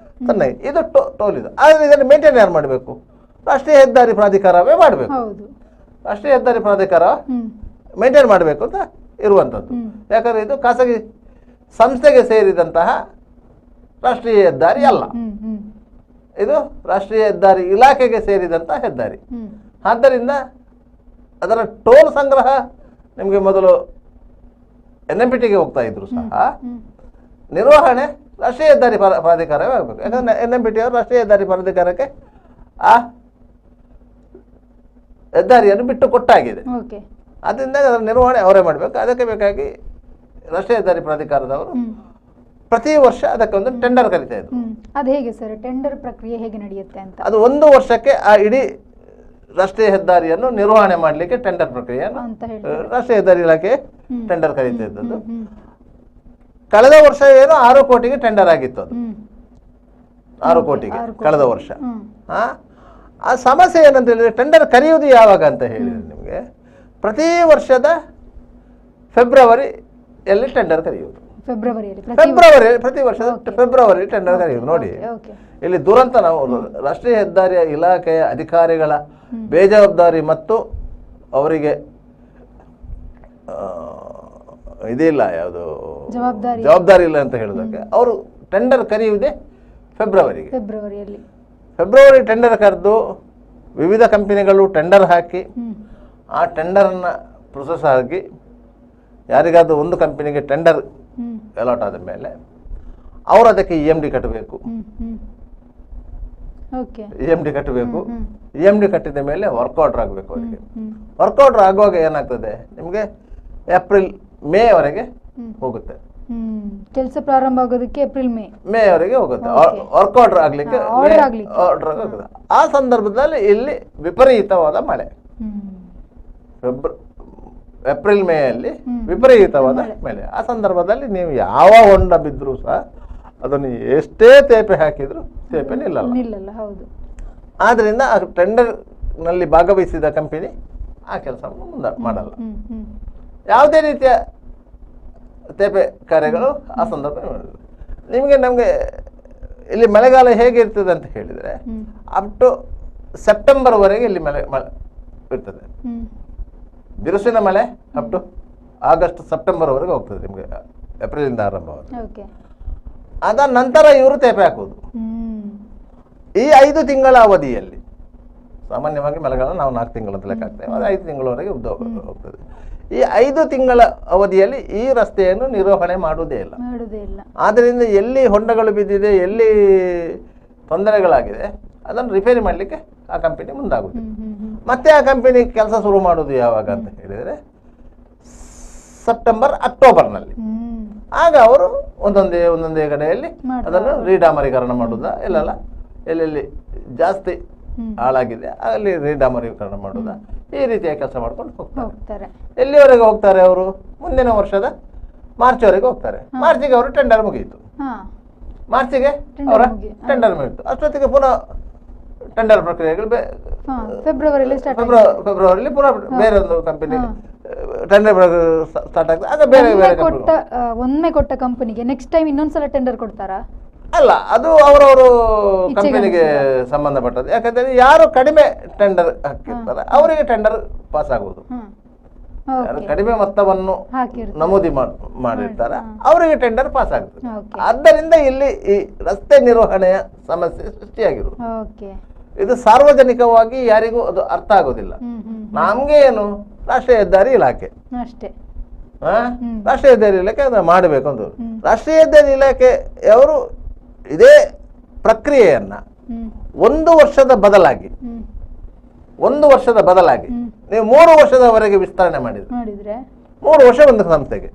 ತನ್ನ ಇದು ಟೋಲ್ ಇದು. ಆದರೆ ಇದನ್ನು ಮೇಂಟೈನ್ ಯಾರು ಮಾಡಬೇಕು? ರಾಷ್ಟ್ರೀಯ ಹೆದ್ದಾರಿ ಪ್ರಾಧಿಕಾರವೇ ಮಾಡಬೇಕು. ರಾಷ್ಟ್ರೀಯ ಹೆದ್ದಾರಿ ಪ್ರಾಧಿಕಾರ ಮೇಂಟೈನ್ ಮಾಡಬೇಕು ಅಂತ ಇರುವಂಥದ್ದು. ಯಾಕಂದ್ರೆ ಇದು ಖಾಸಗಿ ಸಂಸ್ಥೆಗೆ ಸೇರಿದಂತಹ ರಾಷ್ಟ್ರೀಯ ಹೆದ್ದಾರಿ ಅಲ್ಲ, ಇದು ರಾಷ್ಟ್ರೀಯ ಹೆದ್ದಾರಿ ಇಲಾಖೆಗೆ ಸೇರಿದಂತಹ ಹೆದ್ದಾರಿ. ಆದ್ದರಿಂದ ಅದರ ಟೋಲ್ ಸಂಗ್ರಹ ನಿಮಗೆ ಮೊದಲು NMPTಗೆ ಹೋಗ್ತಾ ಇದ್ರು ಸಹ ನಿರ್ವಹಣೆ ರಾಷ್ಟ್ರೀಯ ಹೆದ್ದಾರಿ ಪ್ರಾಧಿಕಾರವೇ ಆಗಬೇಕು. ಯಾಕಂದ್ರೆ NMPT ಅವರು ರಾಷ್ಟ್ರೀಯ ಹೆದ್ದಾರಿ ಪ್ರಾಧಿಕಾರಕ್ಕೆ ಆ ಹೆದ್ದಾರಿಯನ್ನು ಬಿಟ್ಟು ಕೊಟ್ಟಾಗಿದೆ. ಅದರಿಂದ ಅದರ ನಿರ್ವಹಣೆ ಅವರೇ ಮಾಡಬೇಕು. ಅದಕ್ಕೆ ಬೇಕಾಗಿ ರಾಷ್ಟ್ರೀಯ ಹೆದ್ದಾರಿ ಪ್ರಾಧಿಕಾರದವರು ಪ್ರತಿ ವರ್ಷ ಅದಕ್ಕೆ ಒಂದು ಟೆಂಡರ್ ಕರೀತಾ ಇದ್ರು. ಅದು ಹೇಗೆ ಸರ್ ಟೆಂಡರ್ ಪ್ರಕ್ರಿಯೆ ಹೇಗೆ ನಡೆಯುತ್ತೆ ಅಂತ? ಅದು 1 ವರ್ಷಕ್ಕೆ ಆ ಇಡೀ ರಾಷ್ಟ್ರೀಯ ಹೆದ್ದಾರಿಯನ್ನು ನಿರ್ವಹಣೆ ಮಾಡಲಿಕ್ಕೆ ಟೆಂಡರ್ ಪ್ರಕ್ರಿಯೆಯನ್ನು ರಾಷ್ಟ್ರೀಯ ಹೆದ್ದಾರಿ ಇಲಾಖೆ ಟೆಂಡರ್ ಕರೀತಾ ಇದ್ದದ್ದು. ಕಳೆದ ವರ್ಷ ಏನು 6 ಕೋಟಿಗೆ ಟೆಂಡರ್ ಆಗಿತ್ತು. ಅದು 6 ಕೋಟಿಗೆ ಕಳೆದ ವರ್ಷ. ಆ ಸಮಸ್ಯೆ ಏನಂತ ಹೇಳಿದ್ರೆ ಟೆಂಡರ್ ಕರೆಯುವುದು ಯಾವಾಗ ಅಂತ ಹೇಳಿದ್ರೆ ನಿಮಗೆ ಪ್ರತಿ ವರ್ಷದ ಫೆಬ್ರವರಿಯಲ್ಲಿ ಟೆಂಡರ್ ಕರೆಯುವುದು. ಫೆಬ್ರವರಿ ಪ್ರತಿ ವರ್ಷದ ಫೆಬ್ರವರಿ ಟೆಂಡರ್ ಕರೆಯುವುದು. ನೋಡಿ ಇಲ್ಲಿ ದುರಂತ, ನಾವು ರಾಷ್ಟ್ರೀಯ ಹೆದ್ದಾರಿಯ ಇಲಾಖೆಯ ಅಧಿಕಾರಿಗಳ ಬೇಜವಾಬ್ದಾರಿ ಮತ್ತು ಅವರಿಗೆ ಇದಿಲ್ಲ, ಯಾವುದು ಜವಾಬ್ದಾರಿ ಇಲ್ಲ ಅಂತ ಹೇಳೋದಕ್ಕೆ ಅವರು ಟೆಂಡರ್ ಕರೆಯುವುದೇ ಫೆಬ್ರವರಿಯಲ್ಲಿ. ಫೆಬ್ರವರಿ ಟೆಂಡರ್ ಕರೆದು ವಿವಿಧ ಕಂಪನಿಗಳು ಟೆಂಡರ್ ಹಾಕಿ ಆ ಟೆಂಡರನ್ನು ಪ್ರೊಸೆಸ್ ಆಗಿ ಯಾರಿಗಾದ್ರೂ ಒಂದು ಕಂಪನಿಗೆ ಟೆಂಡರ್ ಅಲಾಟ್ ಆದ ಮೇಲೆ ಅವರು ಅದಕ್ಕೆ EMD ಕಟ್ಟಬೇಕು. EMD ಕಟ್ಟಬೇಕು. EMD ಕಟ್ಟಿದ ಮೇಲೆ ವರ್ಕ್ ಆರ್ಡರ್ ಆಗಬೇಕು ಅವರಿಗೆ. ವರ್ಕ್ ಆರ್ಡರ್ ಆಗುವಾಗ ಏನಾಗ್ತದೆ ನಿಮಗೆ ಏಪ್ರಿಲ್ ಮೇವರೆಗೆ ಹೋಗುತ್ತೆ. ಕೆಲಸ ಪ್ರಾರಂಭ ಆಗೋದಕ್ಕೆ ಮೇವರೆಗೆ ಹೋಗುತ್ತೆ. ವರ್ಕ್ ಆರ್ಡರ್ ಆಗ್ಲಿಕ್ಕೆ ಆರ್ಡರ್ ಆಗುತ್ತೆ. ಆ ಸಂದರ್ಭದಲ್ಲಿ ಇಲ್ಲಿ ವಿಪರೀತವಾದ ಮಳೆ, ಏಪ್ರಿಲ್ ಮೇಯಲ್ಲಿ ವಿಪರೀತವಾದ ಮಳೆ. ಆ ಸಂದರ್ಭದಲ್ಲಿ ನೀವು ಯಾವ ಹೊಂಡ ಬಿದ್ದರೂ ಸಹ ಅದನ್ನು ಎಷ್ಟೇ ತೇಪೆ ಹಾಕಿದ್ರು ತೇಪೆ ನಿಲ್ಲಲ್ಲ. ಆದ್ರಿಂದ ಆ ಟೆಂಡರ್ ನಲ್ಲಿ ಭಾಗವಹಿಸಿದ ಕಂಪನಿ ಆ ಕೆಲಸವನ್ನು ಮುಂದೆ ಮಾಡಲ್ಲ. ಯಾವುದೇ ರೀತಿಯ ತೇಪೆ ಕಾರ್ಯಗಳು ಆ ಸಂದರ್ಭ ನಮಗೆ ಇಲ್ಲಿ ಮಳೆಗಾಲ ಹೇಗಿರ್ತದೆ ಅಂತ ಹೇಳಿದ್ರೆ ಅಪ್ ಟು ಸೆಪ್ಟೆಂಬರ್ ವರೆಗೆ ಇಲ್ಲಿ ಮಳೆ ಇರ್ತದೆ. ಬಿರುಸಿನ ಮಳೆ ಅಪ್ ಟು ಆಗಸ್ಟ್ ಸೆಪ್ಟೆಂಬರ್ ವರೆಗೆ ಹೋಗ್ತದೆ ನಿಮಗೆ, ಏಪ್ರಿಲಿಂದ ಆರಂಭವಾಗುತ್ತೆ. ಅದ ನಂತರ ಇವರು ತೇಪೆ ಹಾಕುವುದು. ಈ 5 ತಿಂಗಳ ಅವಧಿಯಲ್ಲಿ ಸಾಮಾನ್ಯವಾಗಿ ಮಳೆಗಾಲ ನಾವು 4 ತಿಂಗಳು ಅಂತ ಲೆಕ್ಕ ಹಾಕ್ತೇವೆ, ಅದು 5 ತಿಂಗಳವರೆಗೆ ಹೋಗ್ತದೆ. ಈ 5 ತಿಂಗಳ ಅವಧಿಯಲ್ಲಿ ಈ ರಸ್ತೆಯನ್ನು ನಿರ್ವಹಣೆ ಮಾಡುವುದೇ ಇಲ್ಲ. ಆದ್ದರಿಂದ ಎಲ್ಲಿ ಹೊಂಡಗಳು ಬಿದ್ದಿದೆ, ಎಲ್ಲಿ ತೊಂದರೆಗಳಾಗಿದೆ ಅದನ್ನು ರಿಪೇರಿ ಮಾಡಲಿಕ್ಕೆ ಆ ಕಂಪನಿ ಮುಂದಾಗುತ್ತೆ. ಮತ್ತೆ ಆ ಕಂಪನಿ ಕೆಲಸ ಶುರು ಮಾಡೋದು ಯಾವಾಗ ಅಂತ ಹೇಳಿದರೆ ಸೆಪ್ಟೆಂಬರ್ ಅಕ್ಟೋಬರ್ನಲ್ಲಿ. ಆಗ ಅವರು ಒಂದೊಂದೇ ಕಡೆಯಲ್ಲಿ ಅದನ್ನು ರೀಡಾಮರೀಕರಣ ಮಾಡುವುದಾ, ಎಲ್ಲೆಲ್ಲಿ ಜಾಸ್ತಿ ಹಾಳಾಗಿದೆ ಅಲ್ಲಿ ರೀಡಾಮರೀಕರಣ ಮಾಡುವುದಾ, ಈ ರೀತಿಯ ಕೆಲಸ ಮಾಡ್ಕೊಂಡು ಹೋಗ್ತಾರೆ. ಎಲ್ಲಿವರೆಗೆ ಹೋಗ್ತಾರೆ ಅವರು? ಮುಂದಿನ ವರ್ಷದ ಮಾರ್ಚ್ವರೆಗೆ ಹೋಗ್ತಾರೆ. ಮಾರ್ಚಿಗೆ ಅವರು ಟೆಂಡರ್ ಮುಗಿಯಿತು. ಮಾರ್ಚಿಗೆ ಅವರ ಟೆಂಡರ್ ಮುಗಿಯಿತು. ಅಷ್ಟೊತ್ತಿಗೆ ಪುನಃ ಟೆಂಡರ್ ಪ್ರಕ್ರಿಯೆಗಳು ಫೆಬ್ರವರಿಯಲ್ಲಿ ಪುನಃ ಬೇರೆ ಒಂದು ಕಂಪನಿ ಟೆಂಡರ್ ಸ್ಟಾರ್ಟ್ ಆಗ್ತದೆ. ಆಗ ಬೇರೆ ಒಮ್ಮೆ ಕೊಟ್ಟ ಕಂಪನಿಗೆ ನೆಕ್ಸ್ಟ್ ಟೈಮ್ ಇನ್ನೊಂದ್ಸಲ ಟೆಂಡರ್ ಕೊಡ್ತಾರಾ? ಅಲ್ಲ, ಅದು ಅವರವರು ಕಂಪನಿಗೆ ಸಂಬಂಧಪಟ್ಟದ್ದು. ಯಾಕಂದ್ರೆ ಯಾರು ಕಡಿಮೆ ಟೆಂಡರ್ ಹಾಕಿರ್ತಾರೆ ಅವರಿಗೆ ಟೆಂಡರ್ ಪಾಸ್ ಆಗುವುದು. ಯಾರು ಕಡಿಮೆ ಮೊತ್ತವನ್ನು ನಮೂದಿ ಮಾಡಿರ್ತಾರೆ ಅವರಿಗೆ ಟೆಂಡರ್ ಪಾಸ್ ಆಗುತ್ತದೆ. ಆದ್ದರಿಂದ ಇಲ್ಲಿ ಈ ರಸ್ತೆ ನಿರ್ವಹಣೆಯ ಸಮಸ್ಯೆ ಸೃಷ್ಟಿಯಾಗಿರುವುದು. ಇದು ಸಾರ್ವಜನಿಕವಾಗಿ ಯಾರಿಗೂ ಅದು ಅರ್ಥ ಆಗೋದಿಲ್ಲ. ನಮ್ಗೆ ಏನು ರಾಷ್ಟ್ರೀಯ ಹೆದ್ದಾರಿ ಇಲಾಖೆ ರಾಷ್ಟ್ರೀಯ ಹೆದ್ದಾರಿ ಇಲಾಖೆ ಅದನ್ನು ಮಾಡಬೇಕು ಅಂತ. ರಾಷ್ಟ್ರೀಯ ಹೆದ್ದಾರಿ ಇಲಾಖೆಯವರು ಇದೇ ಪ್ರಕ್ರಿಯೆಯನ್ನ 1 ವರ್ಷದ ಬದಲಾಗಿ ನೀವು 3 ವರ್ಷದವರೆಗೆ ವಿಸ್ತರಣೆ ಮಾಡಿದ್ರೆ 3 ವರ್ಷ ಒಂದು ಸಂಸ್ಥೆಗೆ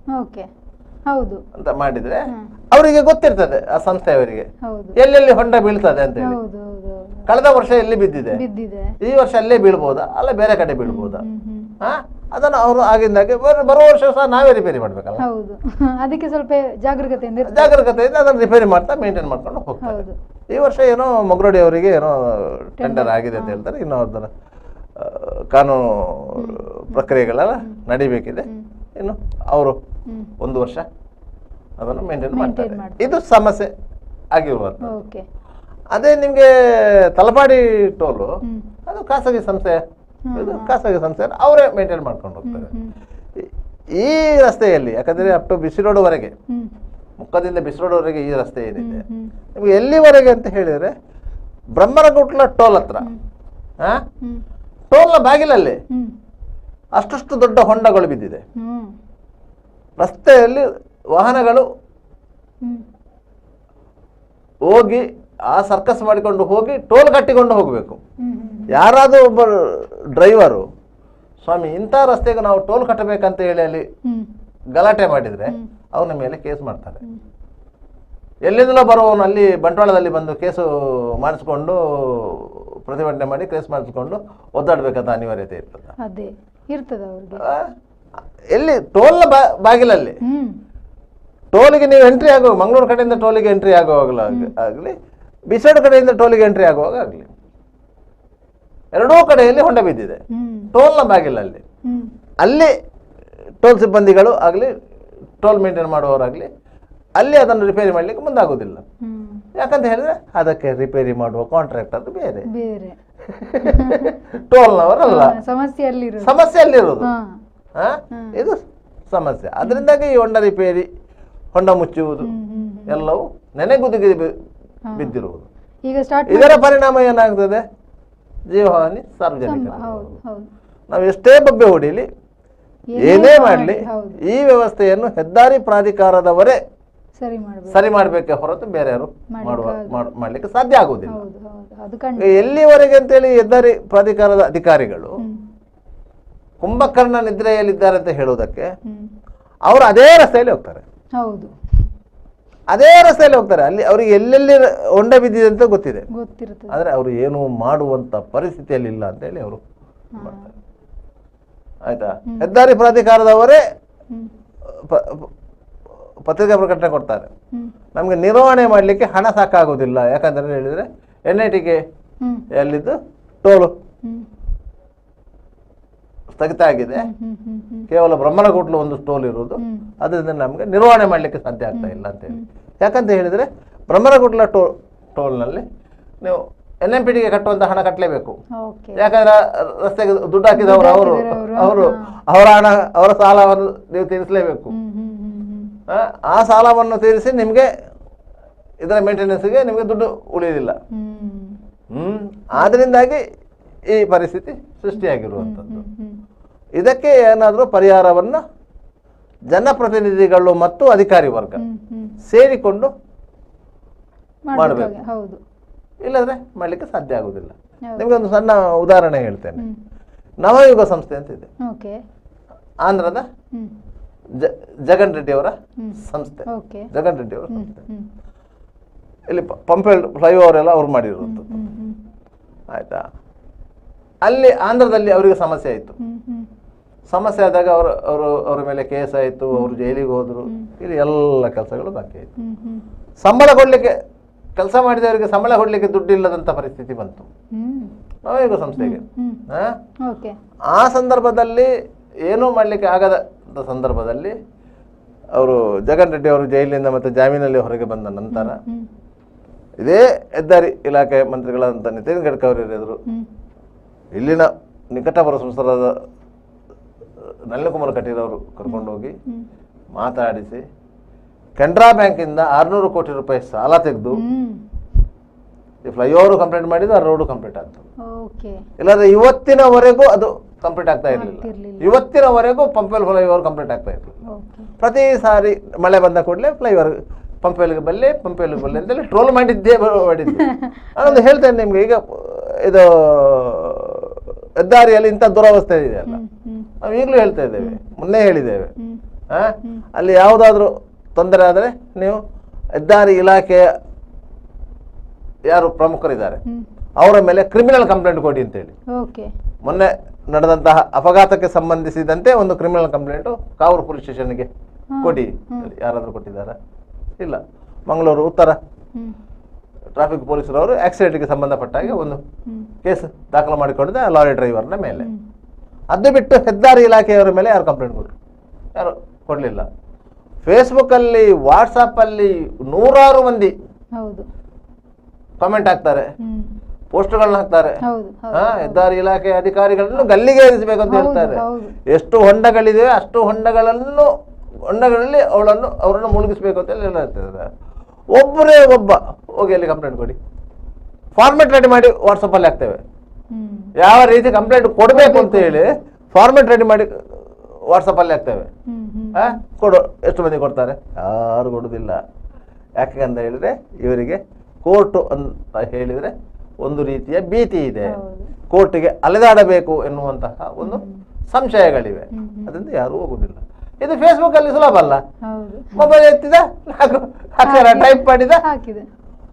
ಅಂತ ಮಾಡಿದ್ರೆ ಅವರಿಗೆ ಗೊತ್ತಿರ್ತದೆ, ಆ ಸಂಸ್ಥೆಯವರಿಗೆ ಎಲ್ಲೆಲ್ಲಿ ಹೊಂಡ ಬೀಳ್ತದೆ ಅಂತ ಹೇಳಿ. ಕಳೆದ ವರ್ಷ ಎಲ್ಲಿ ಬಿದ್ದಿದೆ, ಈ ವರ್ಷ ಅಲ್ಲೇ ಬೀಳ್ಬೋದಾ ಅಲ್ಲ ಬೇರೆ ಕಡೆ ಬೀಳ್ಬೋದಾ, ಅದನ್ನು ಅವರು ಆಗಿಂದಾಗೆ ಬರುವ ವರ್ಷ ಸಹ ನಾವೇ ರಿಪೇರಿ ಮಾಡ್ಬೇಕಲ್ಲ. ಅದಕ್ಕೆ ಸ್ವಲ್ಪ ಜಾಗರೂಕತೆಯಿಂದ ಅದನ್ನು ರಿಪೇರಿ ಮಾಡ್ತಾ ಮೇಂಟೈನ್ ಮಾಡ್ಕೊಂಡು ಹೋಗ್ತಾರೆ. ಈ ವರ್ಷ ಏನೋ ಮೊಗರೋಡಿ ಅವರಿಗೆ ಏನೋ ಟೆಂಡರ್ ಆಗಿದೆ ಅಂತ ಹೇಳ್ತಾರೆ. ಇನ್ನು ಅದರ ಕಾನೂನು ಪ್ರಕ್ರಿಯೆಗಳೆಲ್ಲ ನಡಿಬೇಕಿದೆ. ಇನ್ನು ಅವರು 1 ವರ್ಷ ಅದನ್ನು ಮೇಂಟೈನ್ ಮಾಡ್ತಾರೆ. ಇದು ಸಮಸ್ಯೆ ಆಗಿರುವಂಥದ್ದು. ಅದೇ ನಿಮಗೆ ತಲಪಾಡಿ ಟೋಲು ಅದು ಖಾಸಗಿ ಸಂಸ್ಥೆ, ಅವರೇ ಮೇಂಟೈನ್ ಮಾಡ್ಕೊಂಡು ಹೋಗ್ತಾರೆ. ಈ ರಸ್ತೆಯಲ್ಲಿ ಯಾಕಂದ್ರೆ ಅಪ್ ಟು ಬಿಸಿ ರೋಡ್ವರೆಗೆ, ಮುಖದಿಂದ ಬಿಸಿ ರೋಡ್ವರೆಗೆ ಈ ರಸ್ತೆ ಏನಿದೆ ನಿಮ್ಗೆ ಎಲ್ಲಿವರೆಗೆ ಅಂತ ಹೇಳಿದ್ರೆ ಬ್ರಹ್ಮರಗುಟ್ಲ ಟೋಲ್ ಹತ್ರ, ಟೋಲ್ನ ಬಾಗಿಲಲ್ಲಿ ಅಷ್ಟು ದೊಡ್ಡ ಹೊಂಡಗಳು ಬಿದ್ದಿದೆ. ರಸ್ತೆಯಲ್ಲಿ ವಾಹನಗಳು ಹೋಗಿ ಆ ಸರ್ಕಸ್ ಮಾಡಿಕೊಂಡು ಹೋಗಿ ಟೋಲ್ ಕಟ್ಟಿಕೊಂಡು ಹೋಗಬೇಕು. ಯಾರಾದರೂ ಒಬ್ಬ ಡ್ರೈವರು ಸ್ವಾಮಿ ಇಂಥ ರಸ್ತೆಗೆ ನಾವು ಟೋಲ್ ಕಟ್ಟಬೇಕಂತ ಹೇಳಿ ಅಲ್ಲಿ ಗಲಾಟೆ ಮಾಡಿದರೆ ಅವನ ಮೇಲೆ ಕೇಸ್ ಮಾಡ್ತಾರೆ. ಎಲ್ಲಿಂದಲೋ ಬರುವವನು ಅಲ್ಲಿ ಬಂಟ್ವಾಳದಲ್ಲಿ ಬಂದು ಕೇಸು ಮಾಡಿಸ್ಕೊಂಡು ಪ್ರತಿಭಟನೆ ಮಾಡಿ ಕೇಸ್ ಮಾಡಿಸ್ಕೊಂಡು ಒದ್ದಾಡಬೇಕಂತ ಅನಿವಾರ್ಯತೆ ಇರ್ತದೆ. ಅದೇ ಇರ್ತದೆ ಅವ್ರಿಗೆ. ಎಲ್ಲಿ ಟೋಲ್ನ ಬಾಗಿಲಲ್ಲಿ ಟೋಲಿಗೆ ನೀವು ಎಂಟ್ರಿ ಆಗುವ, ಮಂಗಳೂರು ಕಡೆಯಿಂದ ಟೋಲಿಗೆ ಎಂಟ್ರಿ ಆಗುವಾಗಲೂ ಆಗಲಿ, ಬಿಸೋಡು ಕಡೆಯಿಂದ ಟೋಲಿಗೆ ಎಂಟ್ರಿ ಆಗುವಾಗ ಆಗಲಿ, ಎರಡೂ ಕಡೆಯಲ್ಲಿ ಹೊಂಡ ಬಿದ್ದಿದೆ. ಟೋಲ್ನ ಬಾಗಿಲಲ್ಲಿ ಅಲ್ಲಿ ಟೋಲ್ ಸಿಬ್ಬಂದಿಗಳು ಆಗಲಿ, ಟೋಲ್ ಮೇಂಟೈನ್ ಮಾಡುವವರಾಗಲಿ ಅಲ್ಲಿ ಅದನ್ನು ರಿಪೇರಿ ಮಾಡಲಿಕ್ಕೆ ಮುಂದಾಗೋದಿಲ್ಲ. ಯಾಕಂತ ಹೇಳಿದ್ರೆ ಅದಕ್ಕೆ ರಿಪೇರಿ ಮಾಡುವ ಕಾಂಟ್ರಾಕ್ಟರ್ ಬೇರೆ, ಟೋಲ್ನವರಲ್ಲ. ಸಮಸ್ಯೆ ಅಲ್ಲಿರೋದು, ಇದು ಸಮಸ್ಯೆ. ಅದರಿಂದಾಗಿ ಈ ಹೊಂಡ ರಿಪೇರಿ, ಹೊಂಡ ಮುಚ್ಚುವುದು ಎಲ್ಲವೂ ನೆನೆಗುದಿಗೆ ಬಿದ್ದಿರುವುದು. ಇದರ ಪರಿಣಾಮ ಏನಾಗ್ತದೆ? ಜೀವಹಾನಿ ಸಾರ್ವಜನಿಕ. ನಾವು ಎಷ್ಟೇ ಬಬ್ಬೆ ಹೊಡಿಲಿ, ಏನೇ ಮಾಡಲಿ, ಈ ವ್ಯವಸ್ಥೆಯನ್ನು ಹೆದ್ದಾರಿ ಪ್ರಾಧಿಕಾರದವರೇ ಸರಿ ಮಾಡಬೇಕೆ ಹೊರತು ಬೇರೆ ಯಾರು ಮಾಡ್ಲಿಕ್ಕೆ ಸಾಧ್ಯ ಆಗುವುದಿಲ್ಲ. ಎಲ್ಲಿವರೆಗೆ ಅಂತೇಳಿ ಹೆದ್ದಾರಿ ಪ್ರಾಧಿಕಾರದ ಅಧಿಕಾರಿಗಳು ಕುಂಭಕರ್ಣ ನಿದ್ರೆಯಲ್ಲಿದ್ದಾರೆ ಅಂತ ಹೇಳುವುದಕ್ಕೆ ಅವರು ಅದೇ ರಸ್ತೆಯಲ್ಲಿ ಹೋಗ್ತಾರೆ. ಅದೇ ರಸ್ತೆಯಲ್ಲಿ ಹೋಗ್ತಾರೆ. ಅಲ್ಲಿ ಅವರಿಗೆ ಎಲ್ಲೆಲ್ಲಿ ಹೊಂಡ ಬಿದ್ದಿದೆ ಅಂತ ಗೊತ್ತಿದೆ, ಆದ್ರೆ ಅವರು ಏನು ಮಾಡುವಂತ ಪರಿಸ್ಥಿತಿಯಲ್ಲಿ ಇಲ್ಲ ಅಂತ ಹೇಳಿ ಅವರು ಮಾಡ್ತಾರೆ. ಆಯ್ತಾ? ಹೆದ್ದಾರಿ ಪ್ರಾಧಿಕಾರದವರೇ ಪತ್ರಿಕಾ ಪ್ರಕಟಣೆ ಕೊಡ್ತಾರೆ, ನಮ್ಗೆ ನಿರ್ವಹಣೆ ಮಾಡ್ಲಿಕ್ಕೆ ಹಣ ಸಾಕಾಗುವುದಿಲ್ಲ. ಯಾಕಂದ್ರೆ ಹೇಳಿದ್ರೆ NITಗೆ ಎಲ್ಲಿದ್ದು ಟೋಲು ಸ್ಥಗಿತ ಆಗಿದೆ, ಕೇವಲ ಬ್ರಹ್ಮನಗುಡ್ಲು ಒಂದು ಟೋಲ್ ಇರುವುದು, ಅದರಿಂದ ನಮ್ಗೆ ನಿರ್ವಹಣೆ ಮಾಡ್ಲಿಕ್ಕೆ ಸಾಧ್ಯ ಆಗ್ತಾ ಇಲ್ಲ ಅಂತ ಹೇಳಿ. ಯಾಕಂತ ಹೇಳಿದ್ರೆ ಬ್ರಹ್ಮನಗುಡ್ಲ ಟೋಲ್ನಲ್ಲಿ ನೀವು NMPDಗೆ ಕಟ್ಟುವಂತ ಹಣ ಕಟ್ಟಲೇಬೇಕು. ಯಾಕಂದ್ರೆ ರಸ್ತೆಗೆ ದುಡ್ಡು ಹಾಕಿದವರು ಅವರು ಅವರ ಹಣ, ಅವರ ಸಾಲವನ್ನು ನೀವು ತೀರಿಸಲೇಬೇಕು. ಆ ಸಾಲವನ್ನು ತೀರಿಸಿ ನಿಮ್ಗೆ ಇದರ ಮೇಂಟೆನೆನ್ಸ್ಗೆ ನಿಮ್ಗೆ ದುಡ್ಡು ಉಳಿಯೋದಿಲ್ಲ. ಆದ್ರಿಂದಾಗಿ ಈ ಪರಿಸ್ಥಿತಿ ಸೃಷ್ಟಿಯಾಗಿರುವಂಥದ್ದು. ಇದಕ್ಕೆ ಏನಾದರೂ ಪರಿಹಾರವನ್ನ ಜನಪ್ರತಿನಿಧಿಗಳು ಮತ್ತು ಅಧಿಕಾರಿ ವರ್ಗ ಸೇರಿಕೊಂಡು ಮಾಡಬೇಕು. ಇಲ್ಲದ್ರೆ ಮಾಡ್ಲಿಕ್ಕೆ ಸಾಧ್ಯ ಆಗುದಿಲ್ಲ. ನಿಮ್ಗೆ ಒಂದು ಸಣ್ಣ ಉದಾಹರಣೆ ಹೇಳ್ತೇನೆ. ನವಯುಗ ಸಂಸ್ಥೆ ಅಂತ ಇದೆ, ಆಂಧ್ರದ ಜಗನ್ ರೆಡ್ಡಿ ಅವರ ಸಂಸ್ಥೆ. ಜಗನ್ ರೆಡ್ಡಿ ಅವರ ಸಂಸ್ಥೆ ಇಲ್ಲಿ ಪಂಪೆಲ್ ಫ್ಲೈಓವರ್ ಎಲ್ಲ ಅವ್ರು ಮಾಡಿರುವಂಥದ್ದು. ಆಯ್ತಾ? ಅಲ್ಲಿ ಆಂಧ್ರದಲ್ಲಿ ಅವರಿಗೆ ಸಮಸ್ಯೆ ಆಯಿತು. ಸಮಸ್ಯೆ ಆದಾಗ ಅವರ ಮೇಲೆ ಕೇಸ್ ಆಯಿತು, ಅವರು ಜೈಲಿಗೆ ಹೋದ್ರು. ಇಲ್ಲಿ ಎಲ್ಲ ಕೆಲಸಗಳು ಬಾಕಿ ಆಯಿತು. ಸಂಬಳ ಕೊಡ್ಲಿಕ್ಕೆ, ಕೆಲಸ ಮಾಡಿದವರಿಗೆ ಸಂಬಳ ಕೊಡ್ಲಿಕ್ಕೆ ದುಡ್ಡು ಇಲ್ಲದಂತ ಪರಿಸ್ಥಿತಿ ಬಂತು ನವಯುಗ ಸಂಸ್ಥೆಗೆ. ಆ ಸಂದರ್ಭದಲ್ಲಿ ಏನೂ ಮಾಡ್ಲಿಕ್ಕೆ ಆಗದ ಸಂದರ್ಭದಲ್ಲಿ ಅವರು ಜಗನ್ ರೆಡ್ಡಿ ಅವರು ಜೈಲಿನಿಂದ ಮತ್ತೆ ಜಾಮೀನಲ್ಲಿ ಹೊರಗೆ ಬಂದ ನಂತರ ಇದೇ ಹೆದ್ದಾರಿ ಇಲಾಖೆ ಮಂತ್ರಿಗಳಾದಂಥ ನಿತಿನ್ ಗಡ್ಕರಿ ಎದುರು ಇಲ್ಲಿನ ನಿಕಟಪರ ಸಂಸದರಾದ ನಳಿನ್ ಕುಮಾರ್ ಕಟೀಲ್ ಅವರು ಕರ್ಕೊಂಡೋಗಿ ಮಾತಾಡಿಸಿ ಕೆನರಾ ಬ್ಯಾಂಕಿಂದ 600 ಕೋಟಿ ರೂಪಾಯಿ ಸಾಲ ತೆಗೆದು ಈ ಫ್ಲೈಓವರ್ ಕಂಪ್ಲೀಟ್ ಮಾಡಿದ್ದು, ಆ ರೋಡು ಕಂಪ್ಲೀಟ್ ಆಗ್ತದೆ. ಇಲ್ಲಾಂದ್ರೆ ಇವತ್ತಿನವರೆಗೂ ಅದು ಕಂಪ್ಲೀಟ್ ಆಗ್ತಾ ಇರಲಿಲ್ಲ. ಇವತ್ತಿನವರೆಗೂ ಪಂಪೆಲ್ ಫ್ಲೈಓವರ್ ಕಂಪ್ಲೀಟ್ ಆಗ್ತಾ ಇರಲಿಲ್ಲ. ಪ್ರತಿ ಸಾರಿ ಮಳೆ ಬಂದ ಕೂಡಲೇ ಫ್ಲೈಓವರ್ ಪಂಪೆಲ್ಗೆ ಬಲ್ಲೆ ಅಂತೇಳಿ ಟ್ರೋಲ್ ಮಾಡಿದ್ದೆ. ನಾನೊಂದು ಹೇಳ್ತೇನೆ ನಿಮ್ಗೆ, ಈಗ ಇದು ಹೆದ್ದಾರಿಯಲ್ಲಿ ಇಂಥ ದುರವಸ್ಥೆ ಇದೆಯಲ್ಲ, ನಾವು ಈಗಲೂ ಹೇಳ್ತಾ ಇದ್ದೇವೆ, ಮೊನ್ನೆ ಹೇಳಿದ್ದೇವೆ. ಅಲ್ಲಿ ಯಾವುದಾದ್ರೂ ತೊಂದರೆ ಆದರೆ ನೀವು ಹೆದ್ದಾರಿ ಇಲಾಖೆಯ ಯಾರು ಪ್ರಮುಖರಿದ್ದಾರೆ ಅವರ ಮೇಲೆ ಕ್ರಿಮಿನಲ್ ಕಂಪ್ಲೇಂಟ್ ಕೊಡಿ ಅಂತೇಳಿ ಮೊನ್ನೆ ನಡೆದಂತಹ ಅಪಘಾತಕ್ಕೆ ಸಂಬಂಧಿಸಿದಂತೆ ಒಂದು ಕ್ರಿಮಿನಲ್ ಕಂಪ್ಲೇಂಟ್ ಕಾವೂರು ಪೊಲೀಸ್ ಸ್ಟೇಷನ್ಗೆ ಕೊಡಿ. ಯಾರಾದ್ರೂ ಕೊಟ್ಟಿದ್ದಾರಾ? ಇಲ್ಲ. ಮಂಗಳೂರು ಉತ್ತರ ಟ್ರಾಫಿಕ್ ಪೊಲೀಸರವರು ಆಕ್ಸಿಡೆಂಟ್ಗೆ ಸಂಬಂಧಪಟ್ಟ ಹಾಗೆ ಒಂದು ಕೇಸ್ ದಾಖಲು ಮಾಡಿಕೊಂಡಿದ್ದೆ ಲಾರಿ ಡ್ರೈವರ್ನ ಮೇಲೆ. ಅದು ಬಿಟ್ಟು ಹೆದ್ದಾರಿ ಇಲಾಖೆಯವರ ಮೇಲೆ ಯಾರು ಕಂಪ್ಲೇಂಟ್ ಕೊಟ್ಟರು? ಯಾರು ಕೊಡಲಿಲ್ಲ. ಫೇಸ್ಬುಕ್ ಅಲ್ಲಿ, ವಾಟ್ಸಾಪ್ ಅಲ್ಲಿ ನೂರಾರು ಮಂದಿ ಕಾಮೆಂಟ್ ಹಾಕ್ತಾರೆ, ಪೋಸ್ಟ್ಗಳನ್ನ ಹಾಕ್ತಾರೆ. ಹೆದ್ದಾರಿ ಇಲಾಖೆ ಅಧಿಕಾರಿಗಳನ್ನು ಗಲ್ಲಿಗೆ ಏರಿಸಬೇಕು ಅಂತ ಹೇಳ್ತಾರೆ. ಎಷ್ಟು ಹೊಂಡಗಳಿವೆ ಅಷ್ಟು ಹೊಂಡಗಳಲ್ಲಿ ಅವರನ್ನು ಮುಳುಗಿಸ್ಬೇಕು ಅಂತ ಹೇಳ್ತಾರೆ. ಒಬ್ಬರೇ ಒಬ್ಬ ಹೋಗಿ ಅಲ್ಲಿ ಕಂಪ್ಲೇಂಟ್ ಕೊಡಿ, ಫಾರ್ಮೆಟ್ ರೆಡಿ ಮಾಡಿ ವಾಟ್ಸಪ್ ಅಲ್ಲಿ ಹಾಕ್ತೇವೆ. ಯಾವ ರೀತಿ ಕಂಪ್ಲೇಂಟ್ ಕೊಡಬೇಕು ಅಂತ ಹೇಳಿ ಫಾರ್ಮೆಟ್ ರೆಡಿ ಮಾಡಿ ವಾಟ್ಸಪ್ ಅಲ್ಲಿ ಹಾಕ್ತೇವೆ. ಕೊಡು. ಎಷ್ಟು ಮಂದಿ ಕೊಡ್ತಾರೆ? ಯಾರು ಕೊಡುದಿಲ್ಲ. ಯಾಕೆ ಅಂತ ಹೇಳಿದ್ರೆ ಇವರಿಗೆ ಕೋರ್ಟು ಅಂತ ಹೇಳಿದ್ರೆ ಒಂದು ರೀತಿಯ ಭೀತಿ ಇದೆ, ಕೋರ್ಟಿಗೆ ಅಲೆದಾಡಬೇಕು ಎನ್ನುವಂತಹ ಒಂದು ಸಂಶಯಗಳಿವೆ. ಅದರಿಂದ ಯಾರೂ ಹೋಗುದಿಲ್ಲ. ಇದು ಫೇಸ್ಬುಕ್ ಅಲ್ಲಿ ಸುಲಭ ಅಲ್ಲ. ಹೌದು. ಮೊಬೈಲ್ ಎತ್ತಿದ, 4 ಅಕ್ಷರ ಟೈಪ್ ಮಾಡಿದ,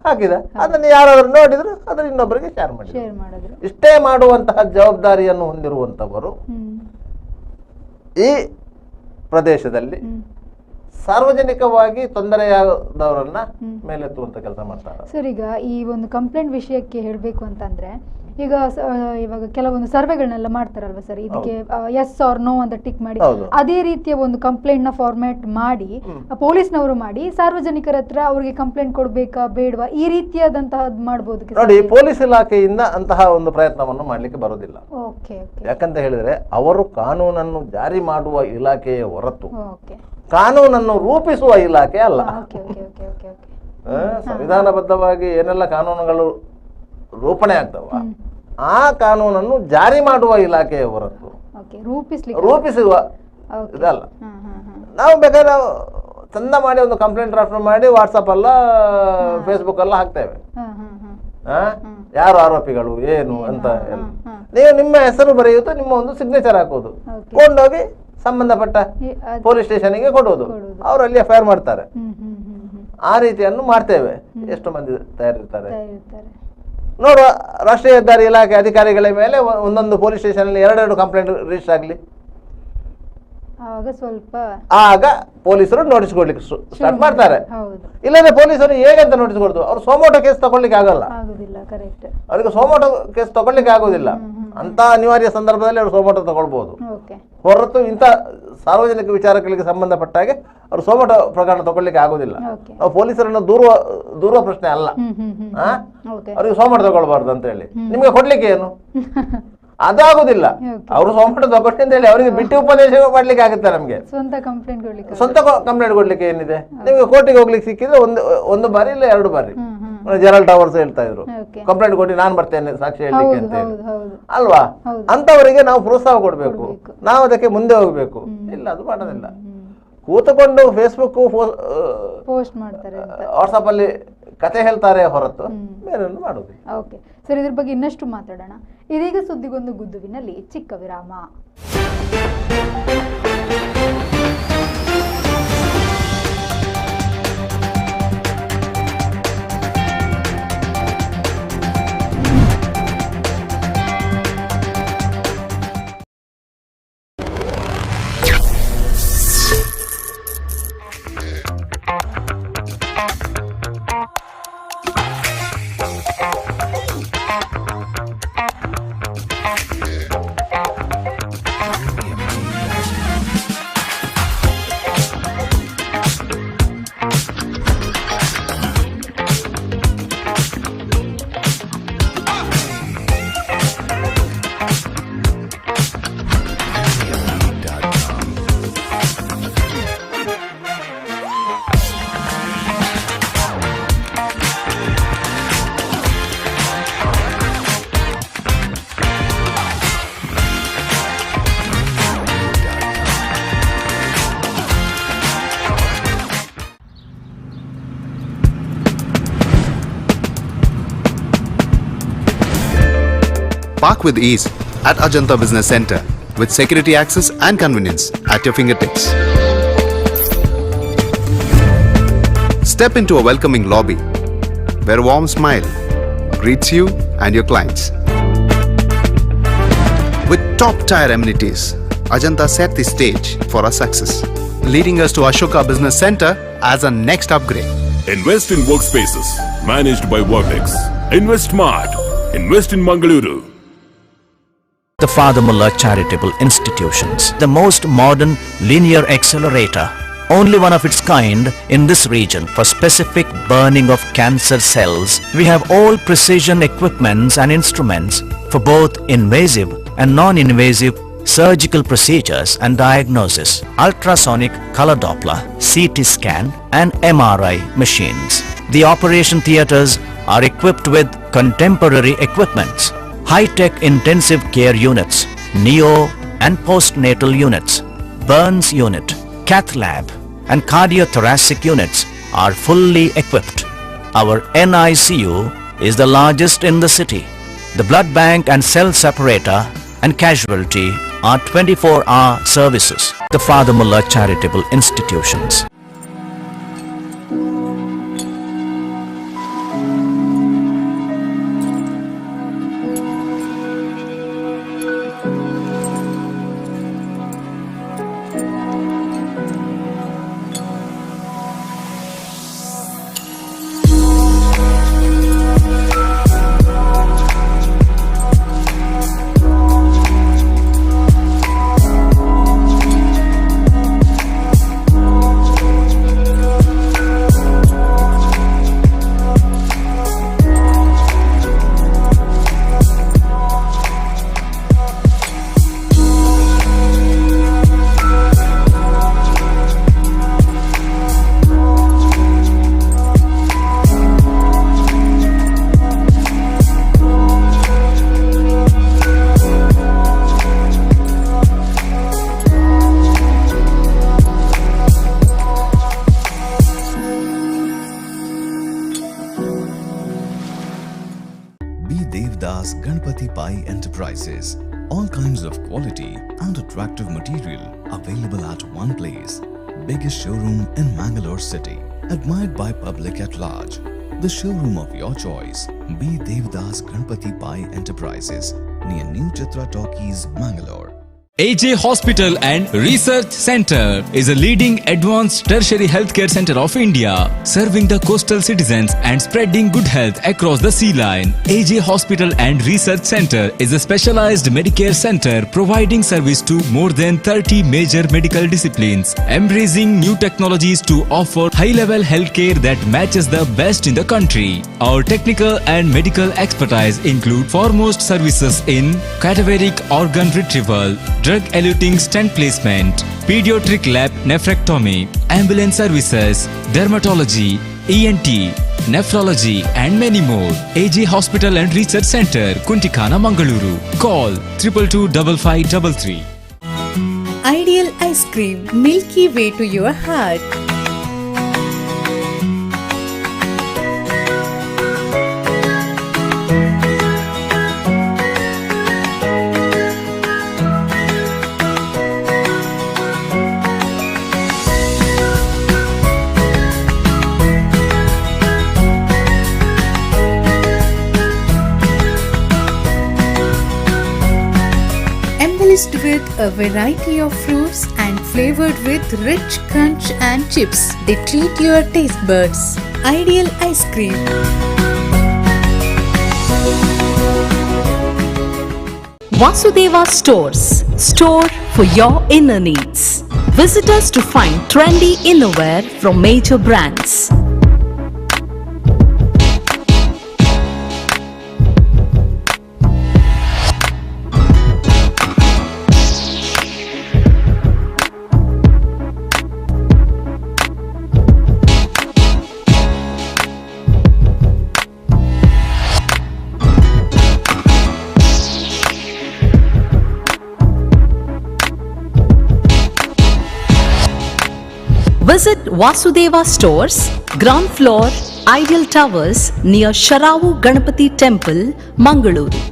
ಹಾಕಿದ, ಅದನ್ನು ಯಾರಾದ್ರೂ ನೋಡಿದ್ರು ಅದನ್ನು ಇನ್ನೊಬ್ಬರಿಗೆ ಶೇರ್ ಮಾಡಿದ್ರು. ಇಷ್ಟೇ ಮಾಡುವಂತಹ ಜವಾಬ್ದಾರಿಯನ್ನು ಹೊಂದಿರುವಂತವರು ಈ ಪ್ರದೇಶದಲ್ಲಿ ಸಾರ್ವಜನಿಕವಾಗಿ ತೊಂದರೆಯಾದವರನ್ನ ಮೇಲೆತ್ತುವಂತ ಕೆಲಸ ಮಾಡ್ತಾರೆ. ಸರ್, ಈಗ ಈ ಒಂದು ಕಂಪ್ಲೇಂಟ್ ವಿಷಯಕ್ಕೆ ಹೇಳಬೇಕು ಅಂತಂದ್ರೆ ಈಗ ಇವಾಗ ಕೆಲವೊಂದು ಸರ್ವೆಗಳನ್ನೆಲ್ಲ ಮಾಡ್ತಾರಲ್ವಾ ಸರ್, ಇದಕ್ಕೆ ಎಸ್ ಆರ್ ನೋ ಅಂತ ಟಿಕ್ ಮಾಡಿ ಅದೇ ರೀತಿಯ ಒಂದು ಕಂಪ್ಲೇಂಟ್ ನ ಫಾರ್ಮ್ಯಾಟ್ ಮಾಡಿ ಪೊಲೀಸ್ನವರು ಮಾಡಿ ಸಾರ್ವಜನಿಕರ ಹತ್ರ ಅವ್ರಿಗೆ ಕಂಪ್ಲೇಂಟ್ ಕೊಡ್ಬೇಕಾ ಬೇಡವಾ ಈ ರೀತಿಯಾದಂತಹ ಮಾಡಬಹುದು. ನೋಡಿ, ಪೊಲೀಸ್ ಇಲಾಖೆಯಿಂದ ಅಂತಹ ಒಂದು ಪ್ರಯತ್ನವನ್ನು ಮಾಡ್ಲಿಕ್ಕೆ ಬರೋದಿಲ್ಲ. ಯಾಕಂತ ಹೇಳಿದ್ರೆ ಅವರು ಕಾನೂನನ್ನು ಜಾರಿ ಮಾಡುವ ಇಲಾಖೆಯ ಹೊರತು ಕಾನೂನನ್ನು ರೂಪಿಸುವ ಇಲಾಖೆ ಅಲ್ಲ. ಸಂವಿಧಾನಬದ್ಧವಾಗಿ ಏನೆಲ್ಲ ಕಾನೂನುಗಳು ರೂಪಣೆ ಆಗ್ತವ ಆ ಕಾನೂನನ್ನು ಜಾರಿ ಮಾಡುವ ಇಲಾಖೆಯ ಹೊರತು ರೂಪಿಸುವ ಇದಲ್ಲ. ನಾವು ಬೇಕಾದ್ರೆ ಚಂದ ಮಾಡಿ ಒಂದು ಕಂಪ್ಲೇಂಟ್ ಡ್ರಾಫ್ಟ್ ಮಾಡಿ ವಾಟ್ಸಪ್ ಅಲ್ಲ ಫೇಸ್ಬುಕ್ ಅಲ್ಲ ಹಾಕ್ತೇವೆ. ಯಾರು ಆರೋಪಿಗಳು ಏನು ಅಂತ ನೀವು ನಿಮ್ಮ ಹೆಸರು ಬರೆಯುವುದು, ನಿಮ್ಮ ಒಂದು ಸಿಗ್ನೇಚರ್ ಹಾಕೋದು, ಕೊಂಡೋಗಿ ಸಂಬಂಧಪಟ್ಟ ಪೊಲೀಸ್ ಸ್ಟೇಷನ್ಗೆ ಕೊಡೋದು, ಅವರಲ್ಲಿ ಎಫ್ಐಆರ್ ಮಾಡ್ತಾರೆ. ಆ ರೀತಿಯನ್ನು ಮಾಡ್ತೇವೆ. ಎಷ್ಟು ಮಂದಿ ತಯಾರಿರ್ತಾರೆ ನೋಡುವ. ರಾಷ್ಟ್ರೀಯ ಹೆದ್ದಾರಿ ಇಲಾಖೆ ಅಧಿಕಾರಿಗಳ ಮೇಲೆ ಒಂದೊಂದು ಪೊಲೀಸ್ ಸ್ಟೇಷನ್ ಅಲ್ಲಿ 2 ಕಂಪ್ಲೇಂಟ್ ರಿಜಿಸ್ಟರ್ ಆಗಲಿ, ಆಗ ಪೊಲೀಸರು ನೋಟಿಸ್ ಕೊಡ್ಲಿಕ್ಕೆ ಸ್ಟಾರ್ಟ್ ಮಾಡ್ತಾರೆ. ಇಲ್ಲಂದ್ರೆ ಪೊಲೀಸರು ಹೇಗಂತ ನೋಟಿಸ್ ಕೊಡುದು, ಅವ್ರು ಸೋಮೋಟೋ ಕೇಸ್ ತಗೊಳ್ಳಿಕ್ಕೆ ಆಗಲ್ಲ. ಅವ್ರಿಗೆ ಸೋಮೋಟೋ ಕೇಸ್ ತಗೊಳ್ಳಿಕ್ಕೆ ಆಗುದಿಲ್ಲ. ಅಂತ ಅನಿವಾರ್ಯ ಸಂದರ್ಭದಲ್ಲಿ ಅವರು ಸೋಮೋಟೋ ತಗೊಳ್ಬಹುದು, ಹೊರತು ಇಂಥ ಸಾರ್ವಜನಿಕ ವಿಚಾರಗಳಿಗೆ ಸಂಬಂಧಪಟ್ಟ ಹಾಗೆ ಅವರು ಸೋಮೋಟೋ ಪ್ರಕರಣ ತಗೊಳ್ಳಿಕ್ಕೆ ಆಗುದಿಲ್ಲ. ನಾವು ಪೊಲೀಸರನ್ನು ದೂರುವ ಪ್ರಶ್ನೆ ಅಲ್ಲ. ಅವ್ರಿಗೆ ಸೋಮೋಟೋ ತಗೊಳ್ಬಾರ್ದು ಅಂತ ಹೇಳಿ ನಿಮ್ಗೆ ಕೊಡ್ಲಿಕ್ಕೆ ಏನು ಅದಾಗುದಿಲ್ಲ. ಅವರು ಸೋಮೋಟೋ ತಗೊಳ್ಳಿ ಅಂತ ಹೇಳಿ ಅವರಿಗೆ ಬಿಟ್ಟು ಉಪದೇಶ ಮಾಡ್ಲಿಕ್ಕೆ ಆಗುತ್ತೆ. ನಮ್ಗೆ ಸ್ವಂತ ಕಂಪ್ಲೇಂಟ್ ಕೊಡ್ಲಿಕ್ಕೆ ಏನಿದೆ? ನಿಮ್ಗೆ ಕೋರ್ಟಿಗೆ ಹೋಗ್ಲಿಕ್ಕೆ ಸಿಕ್ಕಿದ್ರೆ ಒಂದು ಬಾರಿ ಇಲ್ಲ 2 ಬಾರಿ. ಜೆರಲ್ ಟವರ್ಸ್ ಹೇಳ್ತಾ ಇದ್ರು, ಕಂಪ್ಲೇಂಟ್ ಕೊಟ್ಟು ನಾನು ಬರ್ತೇನೆ ಸಾಕ್ಷಿ ಹೇಳಲಿಕ್ಕೆ ಅಂತ ಹೇಳಿ ಅಲ್ವಾ. ಅಂತವರಿಗೆ ನಾವು ಪ್ರೋತ್ಸಾಹ ಕೊಡ್ಬೇಕು, ನಾವು ಅದಕ್ಕೆ ಮುಂದೆ ಹೋಗ್ಬೇಕು. ಇಲ್ಲ, ಅದು ಮಾಡೋದಿಲ್ಲ. ಕೂತುಕೊಂಡು ಫೇಸ್ಬುಕ್ ವಾಟ್ಸಪ್ ಅಲ್ಲಿ ಕತೆ ಹೇಳ್ತಾರೆ ಹೊರತು ಬೇರೆ ಮಾಡುದು. ಓಕೆ ಸರ್, ಇದ್ರ ಬಗ್ಗೆ ಇನ್ನಷ್ಟು ಮಾತಾಡೋಣ. ಇದೀಗ ಸುದ್ದಿಗೊಂದು ಗುದ್ದುವಿನಲ್ಲಿ ಚಿಕ್ಕ ವಿರಾಮ. Park with ease at Ajanta Business Center with security access and convenience at your fingertips. Step into a welcoming lobby where a warm smile greets you and your clients. With top-tier amenities, Ajanta set the stage for our success, leading us to Ashoka Business Center as a next upgrade. Invest in workspaces managed by Vertex. Invest Smart. Invest in Mangaluru. The Father Mullah Charitable Institutions, the most modern linear accelerator, only one of its kind in this region for specific burning of cancer cells. We have all precision equipments and instruments for both invasive and non-invasive surgical procedures and diagnosis, ultrasonic color Doppler, CT scan and MRI machines. The operation theatres are equipped with contemporary equipments, high-tech intensive care units, neo and postnatal units, burns unit, cath lab and cardiothoracic units are fully equipped. Our NICU is the largest in the city. The blood bank and cell separator and casualty are 24-hour services. The Father Mullah Charitable Institutions. B. Devdas Ganpati Pai Enterprises. All kinds of quality and attractive material available at one place. Biggest showroom in Mangalore city. Admired by public at large. The showroom of your choice. B. Devdas Ganpati Pai Enterprises. Near New Chitra Talkies, Mangalore. AJ Hospital and Research Center is a leading advanced tertiary healthcare center of India, serving the coastal citizens and spreading good health across the sea line. AJ Hospital and Research Center is a specialized Medicare center providing service to more than 30 major medical disciplines, embracing new technologies to offer high-level healthcare that matches the best in the country. Our technical and medical expertise include foremost services in cadaveric organ retrieval, drug-eluting stent placement, pediatric lab nephrectomy, ambulance services, dermatology, ENT, nephrology and many more. AJ Hospital and Research Center, Kuntikana, Mangaluru. Call 222-5533. Ideal ice cream, milky way to your heart. Embellished with a variety of fruits and flavored with rich crunch and chips. They treat your taste buds. Ideal ice cream. Vasudeva Stores. Store for your inner needs. Visit us to find trendy innerwear from major brands. Visit Vasudeva Stores, ground floor, Ideal Towers near Sharavu Ganapati Temple, Mangaluru.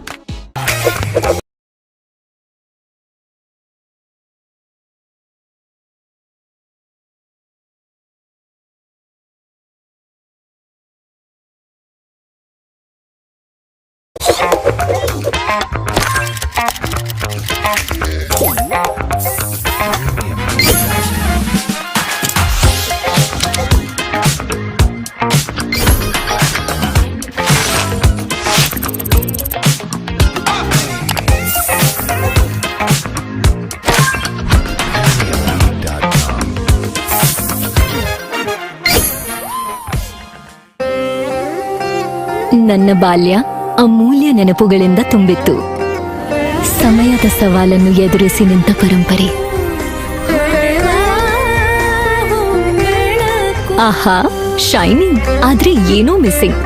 ನನ್ನ ಬಾಲ್ಯ ಅಮೂಲ್ಯ ನೆನಪುಗಳಿಂದ ತುಂಬಿತ್ತು. ಸಮಯದ ಸವಾಲನ್ನು ಎದುರಿಸಿ ನಿಂತ ಪರಂಪರೆ. ಆಹಾ, shining, ಆದ್ರೆ ಏನೋ ಮಿಸ್ಸಿಂಗ್.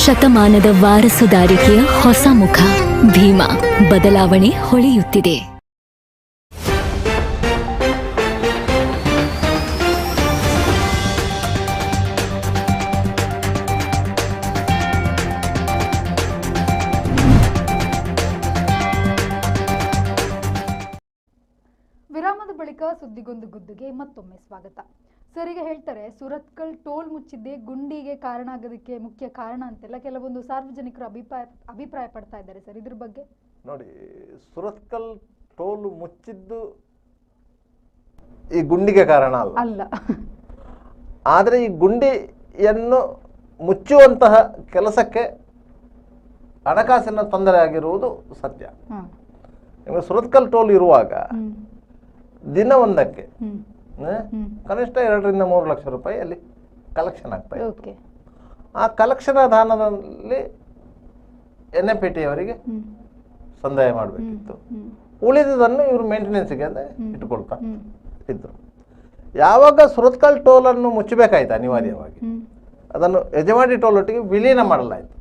ಶತಮಾನದ ವಾರಸುದಾರಿಕೆಯ ಹೊಸ ಮುಖ ಭೀಮಾ. ಬದಲಾವಣೆ ಹೊಳೆಯುತ್ತಿದೆ. ವಿರಾಮದ ಬಳಿಕ ಸುದ್ದಿಗೊಂದು ಗುದ್ದುಗೆ ಮತ್ತೊಮ್ಮೆ ಸ್ವಾಗತ. ಸರ್, ಈಗ ಹೇಳ್ತಾರೆ ಸುರತ್ಕಲ್ ಟೋಲ್ ಮುಚ್ಚಿದ್ದೇ ಗುಂಡಿಗೆ ಕಾರಣ ಆಗೋದಕ್ಕೆ ಮುಖ್ಯ ಕಾರಣ ಅಂತೆಲ್ಲ ಕೆಲವೊಂದು ಸಾರ್ವಜನಿಕರು ಅಭಿಪ್ರಾಯ ಪಡ್ತಾ ಇದ್ದಾರೆ ಸರ್, ಇದ್ರ ಬಗ್ಗೆ ನೋಡಿ. ಸುರತ್ಕಲ್ ಟೋಲ್ ಮುಚ್ಚಿದ್ದು ಈ ಗುಂಡಿಗೆ ಕಾರಣ ಅಲ್ಲ. ಆದರೆ ಈ ಗುಂಡಿಯನ್ನು ಮುಚ್ಚುವಂತಹ ಕೆಲಸಕ್ಕೆ ಹಣಕಾಸಿನ ತೊಂದರೆ ಆಗಿರುವುದು ಸತ್ಯ. ನಿಮಗೆ ಸುರತ್ಕಲ್ ಟೋಲ್ ಇರುವಾಗ ದಿನವೊಂದಕ್ಕೆ ಕನಿಷ್ಠ 2 ರಿಂದ 3 ಲಕ್ಷ ರೂಪಾಯಿ ಅಲ್ಲಿ ಕಲೆಕ್ಷನ್ ಆಗ್ತಾ ಇತ್ತು. ಆ ಕಲೆಕ್ಷನ್ ದಾನದಲ್ಲಿ NFPT ಅವರಿಗೆ ಸಂದಾಯ ಮಾಡಬೇಕಿತ್ತು. ಉಳಿದುದನ್ನು ಇವರು ಮೇಂಟೆನೆನ್ಸ್ಗೆ ಅಂತ ಇಟ್ಟುಕೊಳ್ತಾ ಇದ್ರು. ಯಾವಾಗ ಸುರತ್ಕಲ್ ಟೋಲನ್ನು ಮುಚ್ಚಬೇಕಾಯ್ತು ಅನಿವಾರ್ಯವಾಗಿ, ಅದನ್ನು ಹೆಜಮಾಡಿ ಟೋಲ್ ಒಟ್ಟಿಗೆ ವಿಲೀನ ಮಾಡಲಾಯಿತು.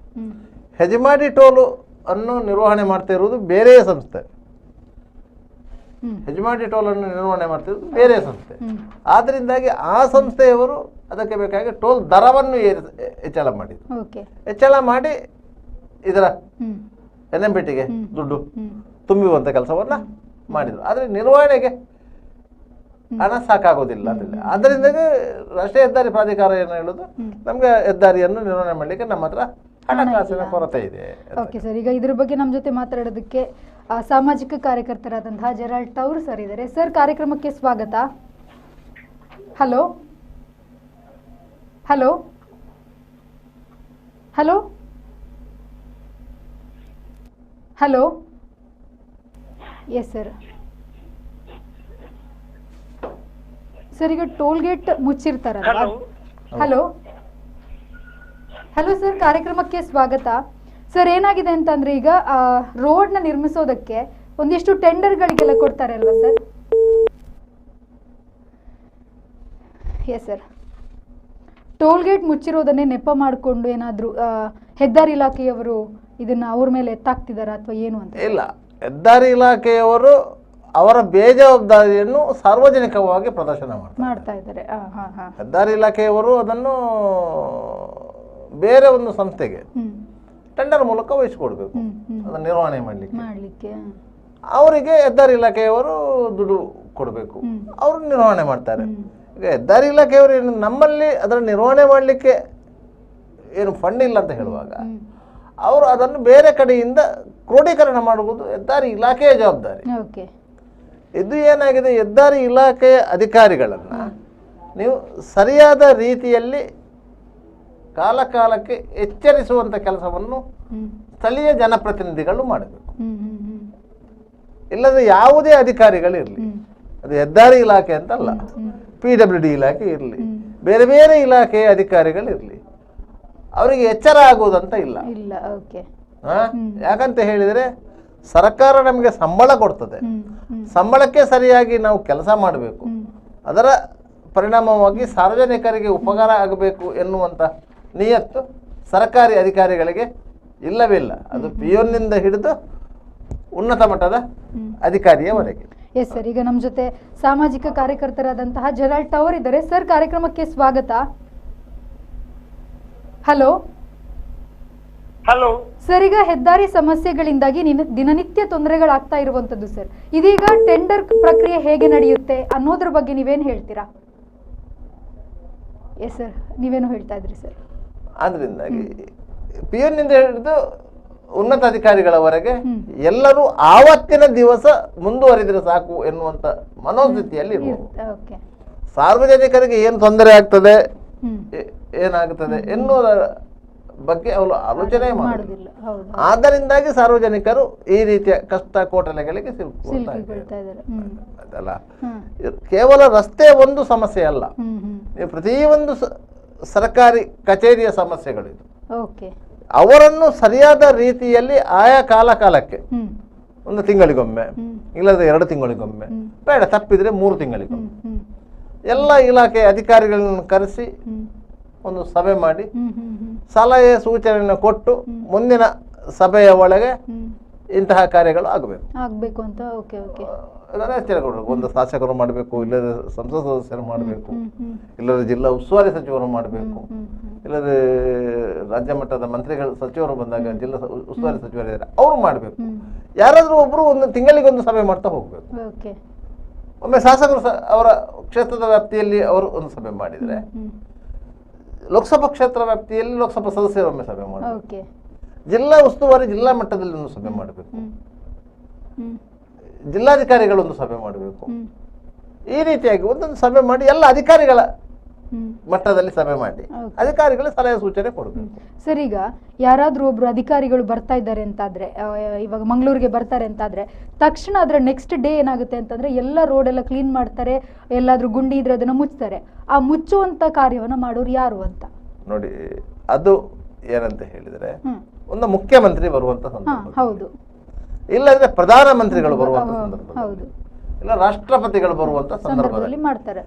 ಹೆಜಮಾಡಿ ಟೋಲು ಅನ್ನು ನಿರ್ವಹಣೆ ಮಾಡ್ತಾ ಇರುವುದು ಬೇರೆ ಸಂಸ್ಥೆ, ಹೆಜಮಾಡಿ ಟೋಲ್ ಅನ್ನು ನಿರ್ವಹಣೆ ಮಾಡ್ತಿರೋದು ಬೇರೆ ಸಂಸ್ಥೆ. ಆದ್ದರಿಂದಾಗಿ ಆ ಸಂಸ್ಥೆಯವರು ಅದಕ್ಕೆ ಬೇಕಾಗಿ ಟೋಲ್ ದರವನ್ನು ಹೆಚ್ಚಳ ಮಾಡಿದ್ರು. ಹೆಚ್ಚಳ ಮಾಡಿ ಇದರ NMPTಗೆ ದುಡ್ಡು ತುಂಬುವಂಥ ಕೆಲಸವನ್ನ ಮಾಡಿದ್ರು. ಆದರೆ ನಿರ್ವಹಣೆಗೆ ಹಣ ಸಾಕಾಗೋದಿಲ್ಲ. ಅದರಿಂದ ರಾಷ್ಟ್ರೀಯ ಹೆದ್ದಾರಿ ಪ್ರಾಧಿಕಾರ ಏನು ಹೇಳೋದು, ನಮ್ಗೆ ಹೆದ್ದಾರಿಯನ್ನು ನಿರ್ವಹಣೆ ಮಾಡಲಿಕ್ಕೆ ನಮ್ಮ ಹತ್ರ ಹಣಕಾಸಿನ ಕೊರತೆ ಇದೆ. ಓಕೆ ಸರ್, ಈಗ ಇದ್ರ ಬಗ್ಗೆ ನಮ್ಮ ಜೊತೆ ಮಾತಾಡೋದಕ್ಕೆ ಸಾಮಾಜಿಕ ಕಾರ್ಯಕರ್ತರಾದಂತಹ ಜೆರಾಲ್ಡ್ ಟೌರ್ ಸರ್ ಇದ್ದಾರೆ. ಸರ್, ಕಾರ್ಯಕ್ರಮಕ್ಕೆ ಸ್ವಾಗತ. Hello hello hello hello yes sir. Sir, ಈಗ ಟೋಲ್ ಗೇಟ್ ಮುಚ್ಚಿರ್ತಾರಲ್ಲ. ಹಲೋ ಹಲೋ ಸರ್, ಕಾರ್ಯಕ್ರಮಕ್ಕೆ ಸ್ವಾಗತ. ಸರ್, ಏನಾಗಿದೆ ಅಂತಂದ್ರೆ ಈಗ ರೋಡ್ನ ನಿರ್ಮಿಸೋದಕ್ಕೆ ಒಂದಿಷ್ಟು ಟೆಂಡರ್ಗಳಿಗೆಲ್ಲ ಕೊಡ್ತಾರೆ ಅಲ್ವಾ sir? Yes sir. Toll gate ಮುಚ್ಚಿರೋದನ್ನೇ ನೆಪ ಮಾಡಿಕೊಂಡು ಏನಾದರೂ ಹೆದ್ದಾರಿ ಇಲಾಖೆಯವರು ಇದನ್ನ ಅವ್ರ ಮೇಲೆ ಎತ್ತಾಕ್ತಿದಾರ ಅಥವಾ ಏನು ಅಂತ? ಇಲ್ಲ, ಹೆದ್ದಾರಿ ಇಲಾಖೆಯವರು ಅವರ ಬೇಜವಾಬ್ದಾರಿಯನ್ನು ಸಾರ್ವಜನಿಕವಾಗಿ ಪ್ರದರ್ಶನ ಮಾಡ್ತಾ ಇದ್ದಾರೆ. ಹೆದ್ದಾರಿ ಇಲಾಖೆಯವರು ಅದನ್ನು ಬೇರೆ ಒಂದು ಸಂಸ್ಥೆಗೆ ಟೆಂಡರ್ ಮೂಲಕ ವಹಿಸಿಕೊಡ್ಬೇಕು ಅದನ್ನು ನಿರ್ವಹಣೆ ಮಾಡಲಿಕ್ಕೆ. ಅವರಿಗೆ ಹೆದ್ದಾರಿ ಇಲಾಖೆಯವರು ದುಡ್ಡು ಕೊಡಬೇಕು, ಅವರು ನಿರ್ವಹಣೆ ಮಾಡ್ತಾರೆ. ಈಗ ಹೆದ್ದಾರಿ ಇಲಾಖೆಯವರು ಏನು ನಮ್ಮಲ್ಲಿ ಅದರ ನಿರ್ವಹಣೆ ಮಾಡಲಿಕ್ಕೆ ಏನು ಫಂಡ್ ಇಲ್ಲ ಅಂತ ಹೇಳುವಾಗ ಅವರು ಅದನ್ನು ಬೇರೆ ಕಡೆಯಿಂದ ಕ್ರೋಢೀಕರಣ ಮಾಡುವುದು ಹೆದ್ದಾರಿ ಇಲಾಖೆಯ ಜವಾಬ್ದಾರಿ. ಇದು ಏನಾಗಿದೆ, ಹೆದ್ದಾರಿ ಇಲಾಖೆಯ ಅಧಿಕಾರಿಗಳನ್ನು ನೀವು ಸರಿಯಾದ ರೀತಿಯಲ್ಲಿ ಕಾಲಕಾಲಕ್ಕೆ ಎಚ್ಚರಿಸುವಂಥ ಕೆಲಸವನ್ನು ಸ್ಥಳೀಯ ಜನಪ್ರತಿನಿಧಿಗಳು ಮಾಡಬೇಕು. ಇಲ್ಲದೆ ಯಾವುದೇ ಅಧಿಕಾರಿಗಳಿರಲಿ, ಅದು ಹೆದ್ದಾರಿ ಇಲಾಖೆ ಅಂತಲ್ಲ, PWD ಇಲಾಖೆ ಇರಲಿ, ಬೇರೆ ಬೇರೆ ಇಲಾಖೆಯ ಅಧಿಕಾರಿಗಳಿರಲಿ, ಅವರಿಗೆ ಎಚ್ಚರ ಆಗುವುದಂತ ಇಲ್ಲ. ಯಾಕಂತ ಹೇಳಿದರೆ ಸರ್ಕಾರ ನಮಗೆ ಸಂಬಳ ಕೊಡ್ತದೆ, ಸಂಬಳಕ್ಕೆ ಸರಿಯಾಗಿ ನಾವು ಕೆಲಸ ಮಾಡಬೇಕು, ಅದರ ಪರಿಣಾಮವಾಗಿ ಸಾರ್ವಜನಿಕರಿಗೆ ಉಪಕಾರ ಆಗಬೇಕು ಎನ್ನುವಂಥ ನಿಯತ್ತು ಸರ್ಕಾರಿ ಅಧಿಕಾರಿಗಳಿಗೆ ಇಲ್ಲವಿಲ್ಲ. ಅದು ಪಿಯೋನ್ನಿಂದ ಹಿಡಿದು ಉನ್ನತ ಮಟ್ಟದ ಅಧಿಕಾರಿಯವರೆಗೆ. ಎಸ್ ಸರ್, ಈಗ ನಮ್ಮ ಜೊತೆ ಸಾಮಾಜಿಕ ಕಾರ್ಯಕರ್ತರಾದಂತಹ ಜೆರಾಲ್ಡ್ ಟೌರ್ ಇದ್ದಾರೆ. ಸರ್, ಕಾರ್ಯಕ್ರಮಕ್ಕೆ ಸ್ವಾಗತ. ಹಲೋ ಹಲೋ ಸರ್, ಈಗ ಹೆದ್ದಾರಿ ಸಮಸ್ಯೆಗಳಿಂದಾಗಿ ದಿನನಿತ್ಯ ತೊಂದರೆಗಳಾಗ್ತಾ ಇರುವಂತದ್ದು ಸರ್. ಇದೀಗ ಟೆಂಡರ್ ಪ್ರಕ್ರಿಯೆ ಹೇಗೆ ನಡೆಯುತ್ತೆ ಅನ್ನೋದ್ರ ಬಗ್ಗೆ ನೀವೇನು ಹೇಳ್ತೀರಾ? ಎಸ್ ಸರ್, ನೀವೇನು ಹೇಳ್ತಾ ಇದ್ರಿ ಸರ್? ಆದ್ರಿಂದಾಗಿ ಪಿಯೋನ್ನಿಂದ ಹಿಡಿದು ಉನ್ನತ ಅಧಿಕಾರಿಗಳವರೆಗೆ ಎಲ್ಲರೂ ಆವತ್ತಿನ ದಿವಸ ಮುಂದುವರಿದರೆ ಸಾಕು ಎನ್ನುವಂತ ಮನೋಸ್ಥಿತಿಯಲ್ಲಿ ಇರುವುದು. ಸಾರ್ವಜನಿಕರಿಗೆ ಏನು ತೊಂದರೆ ಆಗ್ತದೆ, ಏನಾಗುತ್ತದೆ ಎನ್ನುವುದರ ಬಗ್ಗೆ ಅವರು ಆಲೋಚನೆ ಮಾಡುವುದಿಲ್ಲ. ಆದ್ದರಿಂದಾಗಿ ಸಾರ್ವಜನಿಕರು ಈ ರೀತಿಯ ಕಷ್ಟ ಕೋಟಲೆಗಳಿಗೆ ಸಿಲುಕುತ್ತಾರೆ. ಕೇವಲ ರಸ್ತೆ ಒಂದು ಸಮಸ್ಯೆ ಅಲ್ಲ, ನೀವು ಪ್ರತಿಯೊಂದು ಸರ್ಕಾರಿ ಕಚೇರಿಯ ಸಮಸ್ಯೆಗಳಿದು. ಅವರನ್ನು ಸರಿಯಾದ ರೀತಿಯಲ್ಲಿ ಆಯಾ ಕಾಲಕ್ಕೆ, ಒಂದು ತಿಂಗಳಿಗೊಮ್ಮೆ ಇಲ್ಲದೆ 2 ತಿಂಗಳಿಗೊಮ್ಮೆ, ಬೇಡ ತಪ್ಪಿದ್ರೆ 3 ತಿಂಗಳಿಗೊಮ್ಮೆ ಎಲ್ಲ ಇಲಾಖೆ ಅಧಿಕಾರಿಗಳನ್ನು ಕರೆಸಿ ಒಂದು ಸಭೆ ಮಾಡಿ ಸಲಹೆ ಸೂಚನೆಯನ್ನು ಕೊಟ್ಟು ಮುಂದಿನ ಸಭೆಯ ಒಳಗೆ ಇಂತಹ ಕಾರ್ಯಗಳು ಆಗಬೇಕು ಅಂತ. ಎಚ್ಚರ ಕೊಡಬೇಕು. ಒಂದು ಶಾಸಕರು ಮಾಡಬೇಕು, ಇಲ್ಲದೆ ಸಂಸತ್ ಸದಸ್ಯರು ಮಾಡಬೇಕು, ಇಲ್ಲದೆ ಜಿಲ್ಲಾ ಉಸ್ತುವಾರಿ ಸಚಿವರು ಮಾಡಬೇಕು, ಇಲ್ಲದೆ ರಾಜ್ಯ ಮಟ್ಟದ ಮಂತ್ರಿಗಳು ಸಚಿವರು ಬಂದಾಗ ಜಿಲ್ಲಾ ಉಸ್ತುವಾರಿ ಸಚಿವರಿದ್ದಾರೆ ಅವರು ಮಾಡಬೇಕು. ಯಾರಾದರೂ ಒಬ್ರು ಒಂದು ತಿಂಗಳಿಗೊಂದು ಸಭೆ ಮಾಡ್ತಾ ಹೋಗ್ಬೇಕು. ಒಮ್ಮೆ ಶಾಸಕರು ಅವರ ಕ್ಷೇತ್ರದ ವ್ಯಾಪ್ತಿಯಲ್ಲಿ ಅವರು ಒಂದು ಸಭೆ ಮಾಡಿದರೆ, ಲೋಕಸಭಾ ಕ್ಷೇತ್ರ ವ್ಯಾಪ್ತಿಯಲ್ಲಿ ಲೋಕಸಭಾ ಸದಸ್ಯರು ಒಮ್ಮೆ ಸಭೆ ಮಾಡಬೇಕು, ಜಿಲ್ಲಾ ಉಸ್ತುವಾರಿ ಜಿಲ್ಲಾ ಮಟ್ಟದಲ್ಲಿ ಒಂದು ಸಭೆ ಮಾಡಬೇಕು, ಜಿಲ್ಲಾಧಿಕಾರಿಗಳೊಂದು ಸಭೆ ಮಾಡಬೇಕು. ಈ ರೀತಿಯಾಗಿ ಒಂದೊಂದು ಸಭೆ ಮಾಡಿ ಎಲ್ಲ ಅಧಿಕಾರಿಗಳ ಮಟ್ಟದಲ್ಲಿ ಸಭೆ ಮಾಡಿ ಅಧಿಕಾರಿಗಳ ಸಲಹೆ ಸೂಚನೆ ಕೊಡಬೇಕು. ಸರ್, ಈಗ ಯಾರಾದ್ರೂ ಒಬ್ರು ಅಧಿಕಾರಿಗಳು ಬರ್ತಾ ಇದ್ದಾರೆ ಅಂತಾದ್ರೆ, ಇವಾಗ ಮಂಗಳೂರಿಗೆ ಬರ್ತಾರೆ ಅಂತಾದ್ರೆ ತಕ್ಷಣ ಅದರ ನೆಕ್ಸ್ಟ್ ಡೇ ಏನಾಗುತ್ತೆ ಅಂತಂದ್ರೆ ಎಲ್ಲ ರೋಡ್ ಎಲ್ಲ ಕ್ಲೀನ್ ಮಾಡ್ತಾರೆ, ಎಲ್ಲಾದ್ರೂ ಗುಂಡಿ ಇದ್ರೆ ಅದನ್ನ ಮುಚ್ತಾರೆ. ಆ ಮುಚ್ಚುವಂತ ಕಾರ್ಯವನ್ನ ಮಾಡೋರು ಯಾರು ಅಂತ ನೋಡಿ. ಅದು ಏನಂತ ಹೇಳಿದ್ರೆ, ಒಂದು ಮುಖ್ಯಮಂತ್ರಿ ಬರುವಂತ ಸಂದರ್ಭ, ಹೌದು, ಇಲ್ಲಂದ್ರೆ ಪ್ರಧಾನ ಮಂತ್ರಿಗಳು ಬರುವಂತ ಸಂದರ್ಭ, ಹೌದು, ಇಲ್ಲ ರಾಷ್ಟ್ರಪತಿಗಳು ಬರುವಂತ ಸಂದರ್ಭದಲ್ಲಿ ಮಾಡ್ತಾರೆ.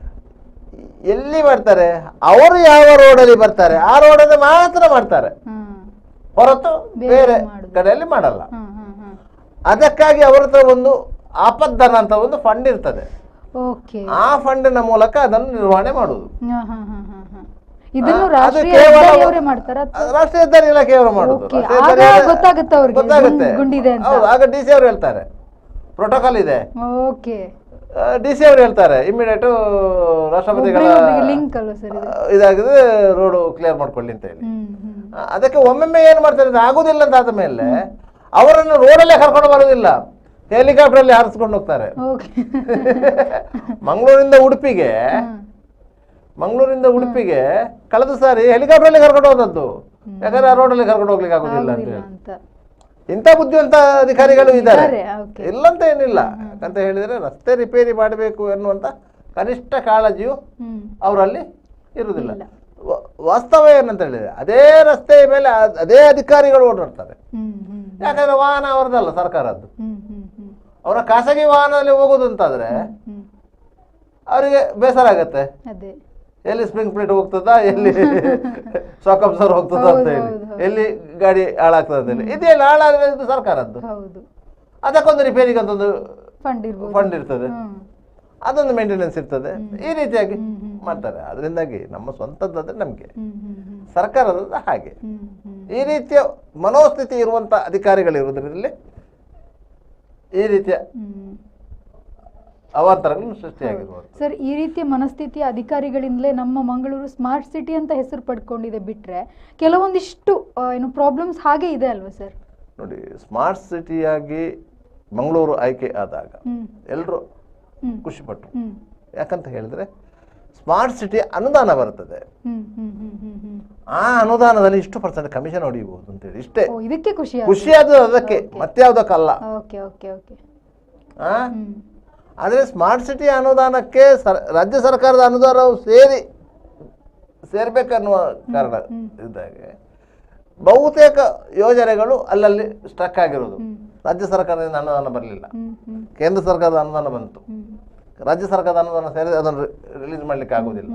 ಎಲ್ಲಿ ಮಾಡ್ತಾರೆ? ಅವರು ಯಾವ ರೋಡಲ್ಲಿ ಬರ್ತಾರೆ ಆ ರೋಡಲ್ಲಿ ಮಾತ್ರ ಮಾಡ್ತಾರೆ, ಹೊರತು ಬೇರೆ ಕಡೆಯಲ್ಲಿ ಮಾಡಲ್ಲ. ಅದಕ್ಕಾಗಿ ಅವರ ಹತ್ರ ಒಂದು ಆಪದ್ದನ ಅಂತ ಒಂದು ಫಂಡ್ ಇರ್ತದೆ. ಆ ಫಂಡಿನ ಮೂಲಕ ಅದನ್ನು ನಿರ್ವಹಣೆ ಮಾಡುವುದು. ರಾಷ್ಟ್ರೀಯ ಹೆದ್ದಾರಿ ಇಲಾಖೆಯವರು ಮಾಡುದು. ಗೊತ್ತಾಗುತ್ತೆ. ಆಗ ಡಿಸಿ ಅವರು ಹೇಳ್ತಾರೆ ಪ್ರೋಟೋಕಾಲ್ ಇದೆ, ಡಿಸಿ ಅವರು ಹೇಳ್ತಾರೆ ಇಮಿಡಿಯೇಟ್ ರಾಷ್ಟ್ರಪತಿಗಳ ಇದಾಗಿದೆ ರೋಡ್ ಕ್ಲಿಯರ್ ಮಾಡ್ಕೊಳ್ಳಿ ಅಂತ ಹೇಳಿ. ಅದಕ್ಕೆ ಒಮ್ಮೊಮ್ಮೆ ಏನ್ ಮಾಡ್ತಾರೆ, ಆಗುದಿಲ್ಲ ಅಂತ ಆದ ಮೇಲೆ ಅವರನ್ನು ರೋಡಲ್ಲೇ ಕರ್ಕೊಂಡು ಬರೋದಿಲ್ಲ, ಹೆಲಿಕಾಪ್ಟರ್ ಅಲ್ಲಿ ಹಾರಿಸ್ಕೊಂಡು ಹೋಗ್ತಾರೆ. ಮಂಗಳೂರಿಂದ ಉಡುಪಿಗೆ ಕಳೆದ ಸಾರಿ ಹೆಲಿಕಾಪ್ಟರ್ ಅಲ್ಲಿ ಕರ್ಕೊಂಡು ಹೋದದ್ದು, ಯಾಕಂದ್ರೆ ಆ ರೋಡಲ್ಲಿ ಕರ್ಕೊಂಡು ಹೋಗ್ಲಿಕ್ಕೆ ಆಗುದಿಲ್ಲ ಅಂತ ಹೇಳಿ. ಇಂಥ ಬುದ್ಧಿವಂತ ಅಧಿಕಾರಿಗಳು ಇದ್ದಾರೆ, ಇಲ್ಲಂತ ಏನಿಲ್ಲ. ಯಾಕಂತ ಹೇಳಿದ್ರೆ ರಸ್ತೆ ರಿಪೇರಿ ಮಾಡಬೇಕು ಎನ್ನುವಂತ ಕನಿಷ್ಠ ಕಾಳಜಿಯು ಅವರಲ್ಲಿ ಇರುವುದಿಲ್ಲ. ವಾಸ್ತವ ಏನಂತ ಹೇಳಿದ್ರೆ ಅದೇ ರಸ್ತೆಯ ಮೇಲೆ ಅದೇ ಅಧಿಕಾರಿಗಳು ಓಡಾಡ್ತಾರೆ. ಯಾಕಂದ್ರೆ ವಾಹನ ಅವರದಲ್ಲ, ಸರ್ಕಾರದ್ದು. ಅವರ ಖಾಸಗಿ ವಾಹನದಲ್ಲಿ ಹೋಗುದಂತಾದ್ರೆ ಅವರಿಗೆ ಬೇಸರ ಆಗತ್ತೆ, ಎಲ್ಲಿ ಸ್ಪ್ರಿಂಗ್ ಪ್ಲೇಟ್ ಹೋಗ್ತದ, ಎಲ್ಲಿ ಶಾಕ್ ಅಬ್ಸರ್ವರ್ ಹೋಗ್ತದ ಅಂತ ಹೇಳಿ, ಎಲ್ಲಿ ಗಾಡಿ ಹಾಳಾಗ್ತದೆ ಅಂತ ಹೇಳಿ. ಇದೆಲ್ಲ ಹಾಳಾದ್ರೆ ಇದು ಸರ್ಕಾರದ್ದು, ಅದಕ್ಕೊಂದು ರಿಪೇರಿಗೆ ಅಂತೊಂದು ಫಂಡ್ ಇರ್ತದೆ, ಅದೊಂದು ಮೇಂಟೆನೆನ್ಸ್ ಇರ್ತದೆ. ಈ ರೀತಿಯಾಗಿ ಮಾಡ್ತಾರೆ. ಅದರಿಂದಾಗಿ ನಮ್ಮ ಸ್ವಂತದ್ದಾದ್ರೆ ನಮ್ಗೆ, ಸರ್ಕಾರದ ಹಾಗೆ ಈ ರೀತಿಯ ಮನೋಸ್ಥಿತಿ ಇರುವಂತ ಅಧಿಕಾರಿಗಳಿರುವುದರಲ್ಲಿ ಈ ರೀತಿಯ ಅವಾಂತರಗಳು ಸೃಷ್ಟಿಯಾಗಿರುವುದು. ಸರ್, ಈ ರೀತಿಯ ಮನಸ್ಥಿತಿಯ ಅಧಿಕಾರಿಗಳಿಂದಲೇ ನಮ್ಮ ಮಂಗಳೂರು ಸ್ಮಾರ್ಟ್ ಸಿಟಿ ಅಂತ ಹೆಸರು ಪಡ್ಕೊಂಡಿದೆ. ಬಿಟ್ರೆ ಕೆಲವೊಂದಿಷ್ಟು ಏನು ಪ್ರಾಬ್ಲಮ್ಸ್ ಹಾಗೆ ಇದೆ ಅಲ್ವಾ ಸರ್? ನೋಡಿ, ಸ್ಮಾರ್ಟ್ ಸಿಟಿಯಾಗಿ ಮಂಗಳೂರು ಆಯ್ಕೆ ಆದಾಗ ಎಲ್ಲರೂ ಖುಷಿಪಟ್ಟರು. ಯಾಕಂತ ಹೇಳಿದ್ರೆ ಸ್ಮಾರ್ಟ್ ಸಿಟಿ ಅನುದಾನ ಬರ್ತದೆ, ಆ ಅನುದಾನದಲ್ಲಿ ಇಷ್ಟು % ಕಮಿಷನ್ ಹೊಡಿಬಹುದು ಅಂತೇಳಿ, ಇಷ್ಟೇ ಖುಷಿ ಅದು, ಅದಕ್ಕೆ ಮತ್ತೆ ಯಾವ್ದಕ್ಕಲ್ಲ. ಆದರೆ ಸ್ಮಾರ್ಟ್ ಸಿಟಿ ಅನುದಾನಕ್ಕೆ ರಾಜ್ಯ ಸರ್ಕಾರದ ಅನುದಾನವು ಸೇರ್ಬೇಕನ್ನುವ ಕಾರಣ ಇದ್ದಾಗೆ ಬಹುತೇಕ ಯೋಜನೆಗಳು ಅಲ್ಲಲ್ಲಿ ಸ್ಟ್ರಕ್ ಆಗಿರೋದು. ರಾಜ್ಯ ಸರ್ಕಾರದಿಂದ ಅನುದಾನ ಬರಲಿಲ್ಲ, ಕೇಂದ್ರ ಸರ್ಕಾರದ ಅನುದಾನ ಬಂತು, ರಾಜ್ಯ ಸರ್ಕಾರದ ಅನುದಾನ ಸೇರಿದ ಅದನ್ನು ರಿಲೀಸ್ ಮಾಡ್ಲಿಕ್ಕೆ ಆಗುದಿಲ್ಲ.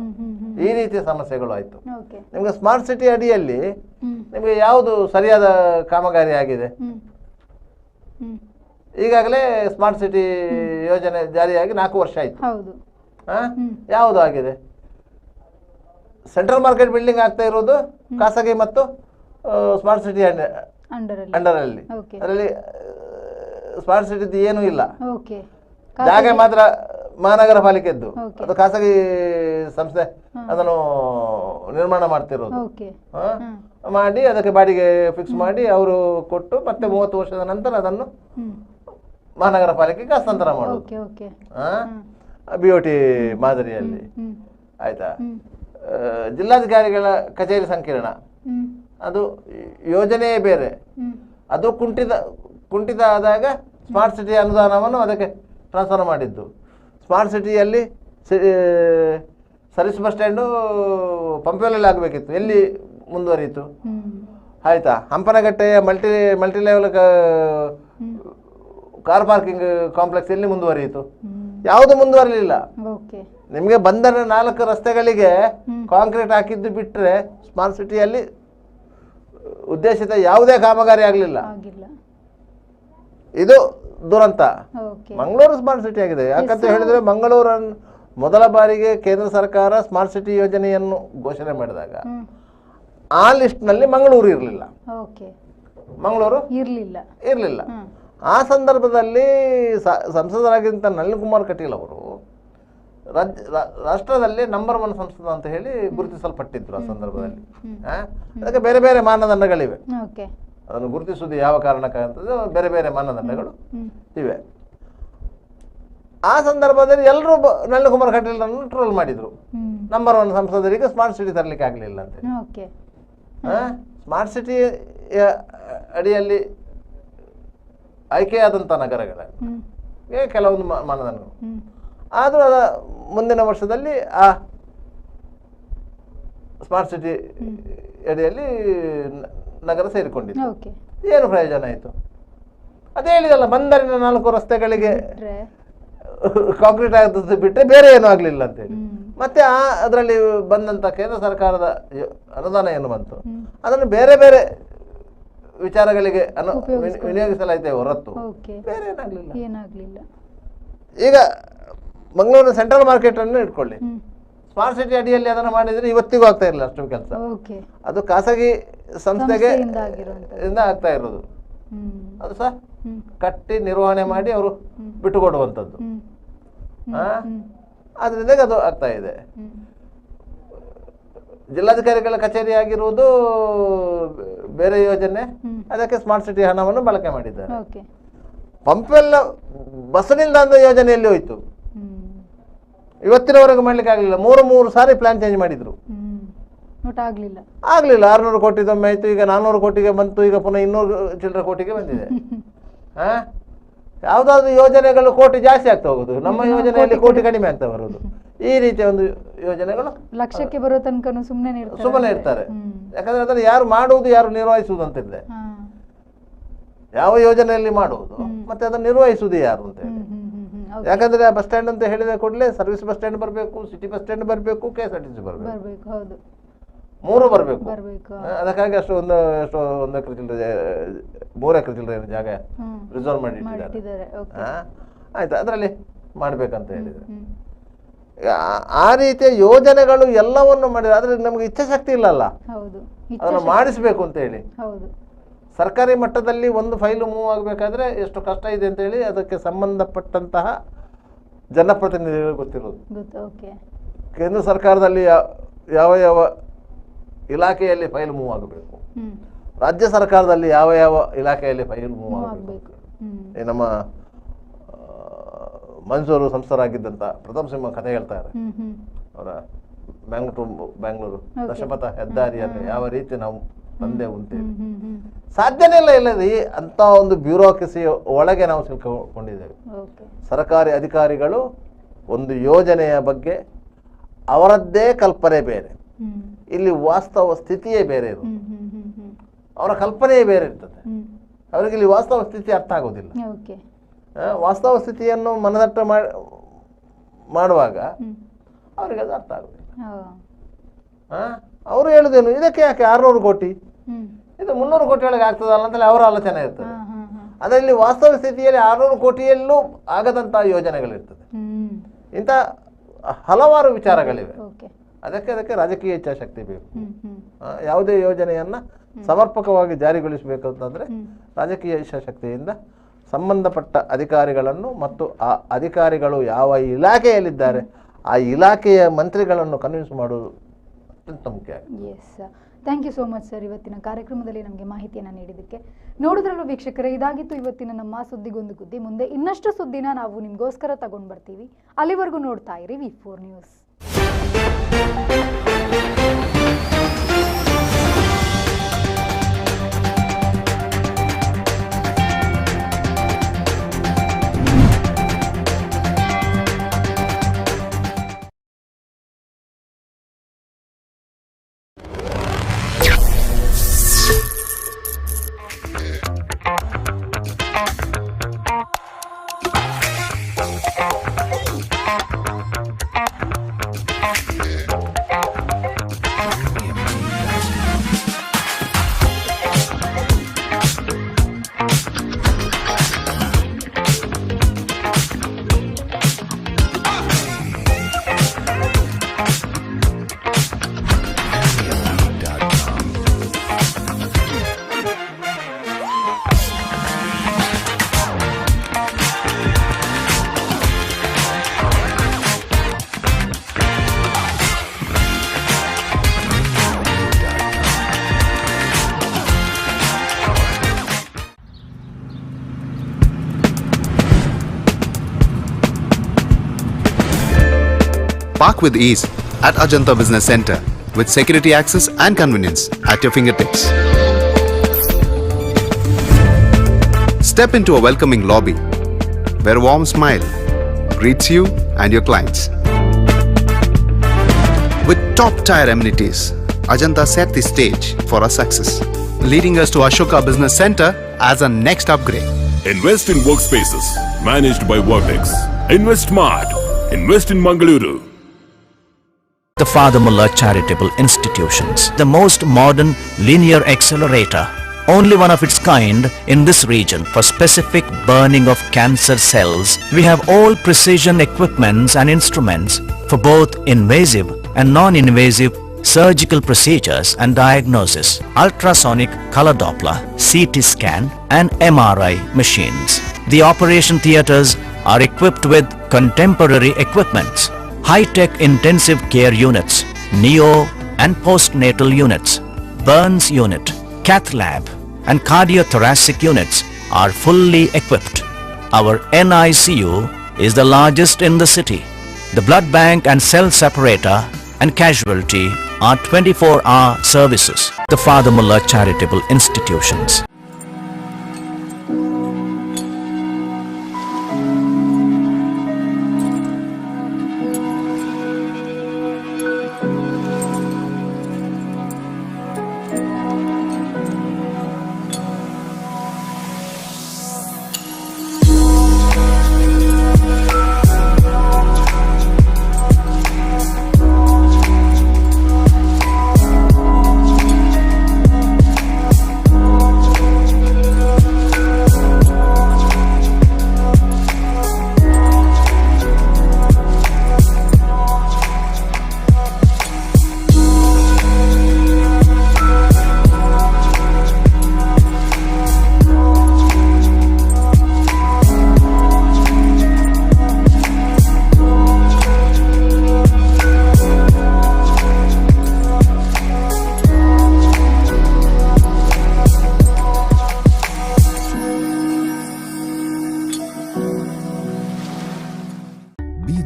ಈ ರೀತಿಯ ಸಮಸ್ಯೆಗಳು ಆಯ್ತು. ನಿಮ್ಗೆ ಸ್ಮಾರ್ಟ್ ಸಿಟಿ ಅಡಿಯಲ್ಲಿ ನಿಮಗೆ ಯಾವುದು ಸರಿಯಾದ ಕಾಮಗಾರಿ ಆಗಿದೆ? ಈಗಾಗಲೇ ಸ್ಮಾರ್ಟ್ ಸಿಟಿ ಯೋಜನೆ ಜಾರಿಯಾಗಿ 4 ವರ್ಷ ಆಯ್ತು. ಯಾವುದು ಆಗಿದೆ? ಸೆಂಟ್ರಲ್ ಮಾರ್ಕೆಟ್ ಬಿಲ್ಡಿಂಗ್ ಆಗ್ತಾ ಇರೋದು ಖಾಸಗಿ ಮತ್ತು ಸ್ಮಾರ್ಟ್ ಸಿಟಿ ಅಂಡರ್ ಅಲ್ಲಿ. ಅದರಲ್ಲಿ ಸ್ಮಾರ್ಟ್ ಸಿಟಿ ಏನೂ ಇಲ್ಲ, ಜಾಗ ಮಾತ್ರ ಮಹಾನಗರ ಪಾಲಿಕೆದ್ದು, ಅದು ಖಾಸಗಿ ಸಂಸ್ಥೆ ಅದನ್ನು ನಿರ್ಮಾಣ ಮಾಡ್ತಿರೋದು. ಮಾಡಿ ಅದಕ್ಕೆ ಬಾಡಿಗೆ ಫಿಕ್ಸ್ ಮಾಡಿ ಅವರು ಕೊಟ್ಟು ಮತ್ತೆ 30 ವರ್ಷದ ನಂತರ ಅದನ್ನು ಮಹಾನಗರ ಪಾಲಿಕೆಗೆ ಹಸ್ತಾಂತರ ಮಾಡೋದು, BOT ಮಾದರಿಯಲ್ಲಿ. ಆಯ್ತಾ? ಜಿಲ್ಲಾಧಿಕಾರಿಗಳ ಕಚೇರಿ ಸಂಕೀರ್ಣ, ಅದು ಯೋಜನೆಯೇ ಬೇರೆ, ಅದು ಕುಂಠಿತ ಆದಾಗ ಸ್ಮಾರ್ಟ್ ಸಿಟಿ ಅನುದಾನವನ್ನು ಅದಕ್ಕೆ ಟ್ರಾನ್ಸ್ಫರ್ ಮಾಡಿದ್ದು. ಸ್ಮಾರ್ಟ್ ಸಿಟಿಯಲ್ಲಿ ಸರ್ವಿಸ್ ಬಸ್ ಸ್ಟ್ಯಾಂಡು ಪಂಪೆಯಲ್ಲಿ ಆಗಬೇಕಿತ್ತು, ಎಲ್ಲಿ ಮುಂದುವರಿಯಿತು? ಆಯ್ತಾ? ಹಂಪನಗಟ್ಟೆಯ multi level car parking complex ಎಲ್ಲಿ ಮುಂದುವರಿಯಿತು? ಯಾವುದು ಮುಂದುವರಲಿಲ್ಲ. ನಿಮಗೆ ಬಂದ 4 ರಸ್ತೆಗಳಿಗೆ ಕಾಂಕ್ರೀಟ್ ಹಾಕಿದ್ದು ಬಿಟ್ಟರೆ ಸ್ಮಾರ್ಟ್ ಸಿಟಿಯಲ್ಲಿ ಉದ್ದೇಶಿತ ಯಾವುದೇ ಕಾಮಗಾರಿ ಆಗಲಿಲ್ಲ. ಇದು ದುರಂತ. ಮಂಗಳೂರು ಸ್ಮಾರ್ಟ್ ಸಿಟಿ ಆಗಿದೆ. ಯಾಕಂತ ಹೇಳಿದ್ರೆ ಮಂಗಳೂರನ್ನು ಮೊದಲ ಬಾರಿಗೆ ಕೇಂದ್ರ ಸರ್ಕಾರ ಸ್ಮಾರ್ಟ್ ಸಿಟಿ ಯೋಜನೆಯನ್ನು ಘೋಷಣೆ ಮಾಡಿದಾಗ ಆ ಲಿಸ್ಟ್ ನಲ್ಲಿ ಮಂಗಳೂರು ಇರಲಿಲ್ಲ. ಮಂಗಳೂರು ಇರಲಿಲ್ಲ. ಆ ಸಂದರ್ಭದಲ್ಲಿ ಸಂಸದರಾಗಿದ್ದಂಥ ನಳಿನ್ ಕುಮಾರ್ ಕಟೀಲ್ ಅವರು ರಾಷ್ಟ್ರದಲ್ಲಿ ನಂಬರ್ 1 ಸಂಸ್ಥೆ ಅಂತ ಹೇಳಿ ಗುರುತಿಸಲ್ಪಟ್ಟಿದ್ರು ಆ ಸಂದರ್ಭದಲ್ಲಿ. ಅದಕ್ಕೆ ಬೇರೆ ಬೇರೆ ಮಾನದಂಡಗಳಿವೆ. ಅದನ್ನು ಗುರುತಿಸುವುದು ಯಾವ ಕಾರಣಕ್ಕೆ ಅಂತದ್ದು ಬೇರೆ ಬೇರೆ ಮಾನದಂಡಗಳು ಇವೆ. ಆ ಸಂದರ್ಭದಲ್ಲಿ ಎಲ್ಲರೂ ನಳಿನಕುಮಾರ್ ಕಟೀಲ್ ಟ್ರೋಲ್ ಮಾಡಿದ್ರು, ನಂಬರ್ 1 ಸಂಸದರಿಗೆ ಸ್ಮಾರ್ಟ್ ಸಿಟಿ ತರಲಿಕ್ಕೆ ಆಗಲಿಲ್ಲ ಅಂತ. ಸ್ಮಾರ್ಟ್ ಸಿಟಿ ಅಡಿಯಲ್ಲಿ ಆಯ್ಕೆಯಾದಂಥ ನಗರಗಳ ಕೆಲವೊಂದು ಮಾನದಂಡಗಳು, ಆದರೂ ಅದ ಮುಂದಿನ ವರ್ಷದಲ್ಲಿ ಆ ಸ್ಮಾರ್ಟ್ ಸಿಟಿ ಅಡಿಯಲ್ಲಿ ನಗರ ಸೇರಿಕೊಂಡಿತ್ತು. ಏನು ಪ್ರಯೋಜನ ಆಯಿತು? ಅದೇ ಹೇಳಿದಲ್ಲ, ಬಂದರಿನ 4 ರಸ್ತೆಗಳಿಗೆ ಕಾಂಕ್ರೀಟ್ ಆದದ್ದು ಬಿಟ್ಟರೆ ಬೇರೆ ಏನೂ ಆಗಲಿಲ್ಲ ಅಂತೇಳಿ. ಮತ್ತೆ ಅದರಲ್ಲಿ ಬಂದಂಥ ಕೇಂದ್ರ ಸರ್ಕಾರದ ಅನುದಾನ ಏನು ಬಂತು ಅದನ್ನು ಬೇರೆ ಬೇರೆ ವಿಚಾರಗಳಿಗೆ ವಿನಿಯೋಗಿಸಲಾಯಿತೇ ಹೊರತು ಬೇರೆ ಏನಾಗಲಿಲ್ಲ. ಈಗ ಮಂಗಳೂರಿನ ಸೆಂಟ್ರಲ್ ಮಾರ್ಕೆಟ್ ಅನ್ನು ಇಟ್ಕೊಳ್ಳಿ, ಸ್ಮಾರ್ಟ್ ಸಿಟಿ ಅಡಿಯಲ್ಲಿ ಅದನ್ನು ಮಾಡಿದರೆ ಇವತ್ತಿಗೂ ಆಗ್ತಾ ಇರಲಿಲ್ಲ ಅಷ್ಟು ಕೆಲಸ. ಅದು ಖಾಸಗಿ ಸಂಸ್ಥೆಗೆ ಇಂದ ಆಗ್ತಾ ಇರೋದು. ಅದು ಸಹ ಕಟ್ಟಿ ನಿರ್ವಹಣೆ ಮಾಡಿ ಅವರು ಬಿಟ್ಟುಕೊಡುವಂಥದ್ದು. ಆದ್ರಿಂದ ಅದು ಆಗ್ತಾ ಇದೆ. ಜಿಲ್ಲಾಧಿಕಾರಿಗಳ ಕಚೇರಿ ಆಗಿರುವುದು ಬೇರೆ ಯೋಜನೆ, ಅದಕ್ಕೆ ಸ್ಮಾರ್ಟ್ ಸಿಟಿ ಹಣವನ್ನು ಬಳಕೆ ಮಾಡಿದ್ದಾರೆ. ಪಂಪೆಲ್ಲ ಬಸ್ ನಿಲ್ದಾಣದ ಯೋಜನೆಯಲ್ಲಿ ಹೋಯ್ತು, ಇವತ್ತಿನವರೆಗೂ ಮಾಡ್ಲಿಕ್ಕೆ ಆಗಲಿಲ್ಲ. 3 ಸಾರಿ ಪ್ಲಾನ್ ಚೇಂಜ್ ಮಾಡಿದ್ರು, ಆಗ್ಲಿಲ್ಲ. 600 ಕೋಟಿದೊಮ್ಮೆ ಆಯ್ತು, ಈಗ 400 ಕೋಟಿಗೆ ಬಂತು, ಈಗ ಪುನಃ 200 ಚಿಲ್ಲರೆ ಕೋಟಿಗೆ ಬಂದಿದೆ. ಯಾವುದಾದ್ರು ಯೋಜನೆಗಳು ಕೋಟಿ ಜಾಸ್ತಿ ಆಗ್ತಾ ಹೋಗುದು, ನಮ್ಮ ಯೋಜನೆಯಲ್ಲಿ ಕೋಟಿ ಕಡಿಮೆ ಆಗ್ತಾ ಬರುವುದು. ಈ ರೀತಿಯ ಒಂದು ಯೋಜನೆಗಳು ಲಕ್ಷಕ್ಕೆ ಬರೋ ತನಕ ಸುಮ್ಮನೆ ಇರ್ತಾರೆ. ಯಾಕಂದ್ರೆ ಅದನ್ನು ಯಾರು ಮಾಡುವುದು ಯಾರು ನಿರ್ವಹಿಸುವುದು ಅಂತಿದೆ. ಯಾವ ಯೋಜನೆಯಲ್ಲಿ ಮಾಡುವುದು ಮತ್ತೆ ಅದನ್ನು ನಿರ್ವಹಿಸುವುದು ಯಾರು ಅಂತ ಹೇಳಿ. ಯಾಕಂದ್ರೆ ಬಸ್ ಸ್ಟ್ಯಾಂಡ್ ಅಂತ ಹೇಳಿದ ಕೂಡಲೇ ಸರ್ವಿಸ್ ಬಸ್ ಸ್ಟ್ಯಾಂಡ್ ಬರಬೇಕು, ಸಿಟಿ ಬಸ್ ಸ್ಟ್ಯಾಂಡ್ ಬರಬೇಕು, KSRTC ಬರಬೇಕು, 3 ಬರಬೇಕು. ಅದಕ್ಕಾಗಿ ಅಷ್ಟು 1 ಎಕರೆ ಚಿಲ್ಲರೆ 3 ಎಕರೆ ಚಿಲ್ಲರೆ ಜಾಗ ರಿಸರ್ವ್ ಮಾಡಿ ಇಟ್ಟಿದ್ದಾರೆ. ಆಯ್ತು, ಅದರಲ್ಲಿ ಮಾಡ್ಬೇಕಂತ ಹೇಳಿದ್ರೆ ಆ ರೀತಿಯ ಯೋಜನೆಗಳು ಎಲ್ಲವನ್ನು ಮಾಡಿದ್ರೆ, ಆದ್ರೆ ನಮ್ಗೆ ಇಚ್ಛಾಶಕ್ತಿ ಇಲ್ಲಲ್ಲ ಅದನ್ನು ಮಾಡಿಸ್ಬೇಕು ಅಂತ ಹೇಳಿ. ಸರ್ಕಾರಿ ಮಟ್ಟದಲ್ಲಿ ಒಂದು ಫೈಲು ಮೂವ್ ಆಗಬೇಕಾದ್ರೆ ಎಷ್ಟು ಕಷ್ಟ ಇದೆ ಅಂತ ಹೇಳಿ ಅದಕ್ಕೆ ಸಂಬಂಧಪಟ್ಟಂತಹ ಜನಪ್ರತಿನಿಧಿಗಳು ಗೊತ್ತಿರೋದು. ಕೇಂದ್ರ ಸರ್ಕಾರದಲ್ಲಿ ಯಾವ ಯಾವ ಇಲಾಖೆಯಲ್ಲಿ ಫೈಲ್ ಮೂವ್ ಆಗಬೇಕು, ರಾಜ್ಯ ಸರ್ಕಾರದಲ್ಲಿ ಯಾವ ಯಾವ ಇಲಾಖೆಯಲ್ಲಿ ಫೈಲ್ ಮೂವ್ ಆಗಬೇಕು. ನಮ್ಮ ಮನ್ಸೂರು ಸಂಸ್ಥರಾಗಿದ್ದಂಥ ಪ್ರಥಮ್ ಸಿಂಹ ಕಥೆ ಹೇಳ್ತಾರೆ. ಅವರ ಬ್ಯಾಂಗ್ಳೂರು ದಶಪಥ ಹೆದ್ದಾರಿಯನ್ನು ಯಾವ ರೀತಿ ನಾವು ತಂದೆ ಉಂಟೇವೆ, ಸಾಧ್ಯನೇ ಇಲ್ಲದೆ ಅಂತ ಒಂದು ಬ್ಯೂರೋಕ್ರಸಿ ಒಳಗೆ ನಾವು ಸಿಲ್ಕೊಂಡಿದ್ದೇವೆ. ಸರ್ಕಾರಿ ಅಧಿಕಾರಿಗಳು ಒಂದು ಯೋಜನೆಯ ಬಗ್ಗೆ ಅವರದ್ದೇ ಕಲ್ಪನೆ ಬೇರೆ, ಇಲ್ಲಿ ವಾಸ್ತವ ಸ್ಥಿತಿಯೇ ಬೇರೆ ಇರುವುದು, ಅವರ ಕಲ್ಪನೆಯೇ ಬೇರೆ ಇರ್ತದೆ. ಅವರಿಗೆ ಇಲ್ಲಿ ವಾಸ್ತವ ಸ್ಥಿತಿ ಅರ್ಥ ಆಗೋದಿಲ್ಲ. ವಾಸ್ತವ ಸ್ಥಿತಿಯನ್ನು ಮನದಟ್ಟ ಮಾಡುವಾಗ ಅವರಿಗೆ ಅದು ಅರ್ಥ ಆಗೋದಿಲ್ಲ. ಅವರು ಹೇಳುದೇನು, ಇದಕ್ಕೆ ಯಾಕೆ 600 ಕೋಟಿ, ಇದು 300 ಕೋಟಿ ಒಳಗೆ ಆಗ್ತದಲ್ಲ ಅಂತೇಳಿ ಅವರ ಆಲೋಚನೆ ಇರ್ತದೆ. ಅದರಲ್ಲಿ ವಾಸ್ತವ ಸ್ಥಿತಿಯಲ್ಲಿ 600 ಕೋಟಿಯಲ್ಲೂ ಆಗದಂತಹ ಯೋಜನೆಗಳಿರ್ತದೆ. ಇಂಥ ಹಲವಾರು ವಿಚಾರಗಳಿವೆ. ಅದಕ್ಕೆ ರಾಜಕೀಯ ಇಚ್ಛಾಶಕ್ತಿ ಬೇಕು. ಯಾವುದೇ ಯೋಜನೆಯನ್ನ ಸಮರ್ಪಕವಾಗಿ ಜಾರಿಗೊಳಿಸಬೇಕು ಅಂತಂದ್ರೆ ರಾಜಕೀಯ ಇಚ್ಛಾಶಕ್ತಿಯಿಂದ ಸಂಬಂಧಪಟ್ಟ ಅಧಿಕಾರಿಗಳನ್ನು ಮತ್ತು ಆ ಅಧಿಕಾರಿಗಳು ಯಾವ ಇಲಾಖೆಯಲ್ಲಿದ್ದಾರೆ ಆ ಇಲಾಖೆಯ ಮಂತ್ರಿಗಳನ್ನು ಕನ್ವಿನ್ಸ್ ಮಾಡುವುದು ಅತ್ಯಂತ ಮುಖ್ಯ. Thank you so much sir, ಇವತ್ತಿನ ಕಾರ್ಯಕ್ರಮದಲ್ಲಿ ನಮಗೆ ಮಾಹಿತಿಯನ್ನು ನೀಡಿದ್ದಕ್ಕೆ. ನೋಡಿದ್ರಲ್ಲೂ ವೀಕ್ಷಕರೇ, ಇದಾಗಿತ್ತು ಇವತ್ತಿನ ನಮ್ಮ ಸುದ್ದಿಗೊಂದು ಗುದ್ದಿ. ಮುಂದೆ ಇನ್ನಷ್ಟು ಸುದ್ದಿನ ನಾವು ನಿಮಗೋಸ್ಕರ ತಗೊಂಡು ಬರ್ತೀವಿ. ಅಲ್ಲಿವರೆಗೂ ನೋಡ್ತಾ ಇರಿ V4 news. Park with ease at Ajanta Business Center with security access and convenience at your fingertips. Step into a welcoming lobby where a warm smile greets you and your clients. With top-tier amenities, Ajanta set the stage for our success, leading us to Ashoka Business Center as a next upgrade. Invest in workspaces managed by Vertex. Invest Smart. Invest in Mangaluru. The Father Mullah Charitable Institutions, the most modern linear accelerator, only one of its kind in this region for specific burning of cancer cells. We have all precision equipments and instruments for both invasive and non-invasive surgical procedures and diagnosis, ultrasonic color Doppler, CT scan and MRI machines. The operation theaters are equipped with contemporary equipments, high-tech intensive care units, neo and postnatal units, burns unit, cath lab and cardiothoracic units are fully equipped. Our NICU is the largest in the city. The blood bank and cell separator and casualty are 24-hour services. The Father Mullah Charitable Institutions.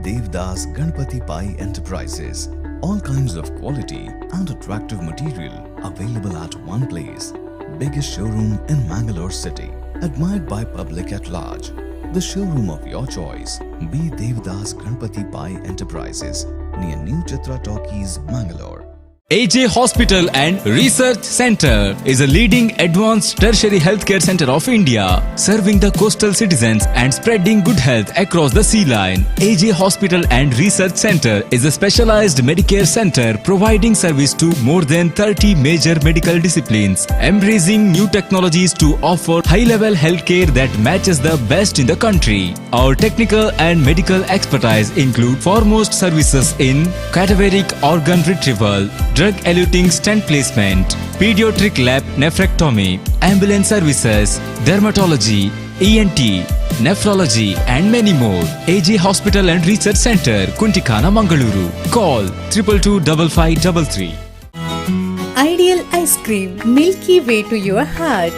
Devdas Ganpati Pai Enterprises. All kinds of quality and attractive material available at one place. Biggest showroom in Mangalore city. Admired by public at large. The showroom of your choice. B. Devdas Ganpati Pai Enterprises near New Chitra Talkies, Mangalore. AJ Hospital and Research Center is a leading advanced tertiary healthcare center of India, serving the coastal citizens and spreading good health across the sea line. AJ Hospital and Research Center is a specialized Medicare center providing service to more than 30 major medical disciplines, embracing new technologies to offer high-level healthcare that matches the best in the country. Our technical and medical expertise include foremost services in cadaveric organ retrieval, drug-eluting stent placement, pediatric lab nephrectomy, ambulance services, dermatology, ENT, nephrology and many more. AJ Hospital and Research Center, Kuntikana, Mangaluru. Call 222553. Ideal ice cream, milky way to your heart.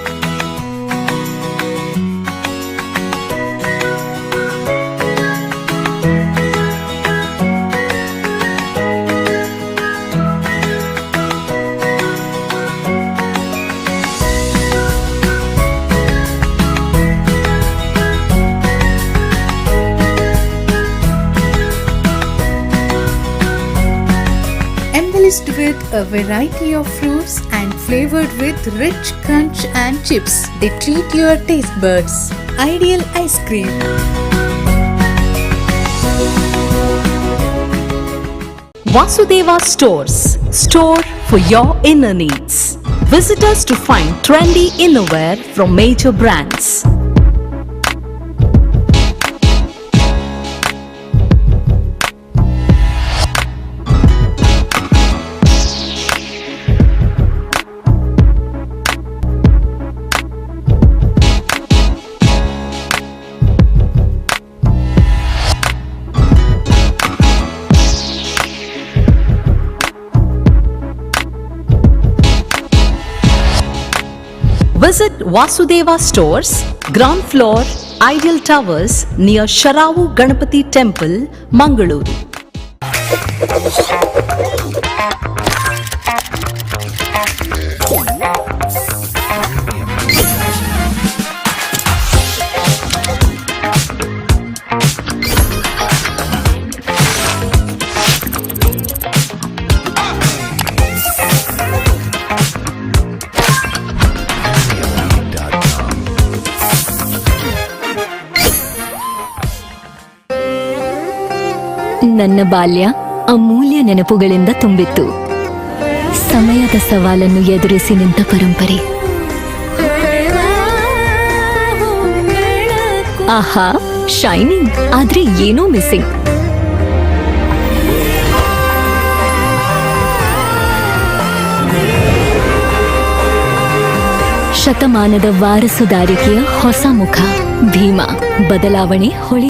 Embellished with a variety of fruits and flavored with rich crunch and chips. They treat your taste buds. Ideal ice cream. Vasudeva Stores. Store for your inner needs. Visit us to find trendy innerwear from major brands. Visit Vasudeva Stores, ground floor, Ideal Towers near Sharavu Ganapati Temple, Mangaluru. ನನ್ನ ಬಾಲ್ಯ ಅಮೂಲ್ಯ ನೆನಪುಗಳಿಂದ ತುಂಬಿತ್ತು. ಸಮಯದ ಸವಾಲನ್ನು ಎದುರಿಸಿ ನಿಂತ ಪರಂಪರೆ. ಆಹಾ, shining, ಆದ್ರೆ ಏನೋ ಮಿಸ್ಸಿಂಗ್. ಶತಮಾನದ ವಾರಸುದಾರಿಕೆಯ ಹೊಸ ಮುಖ ಭೀಮಾ. ಬದಲಾವಣೆ ಹೊಳಿ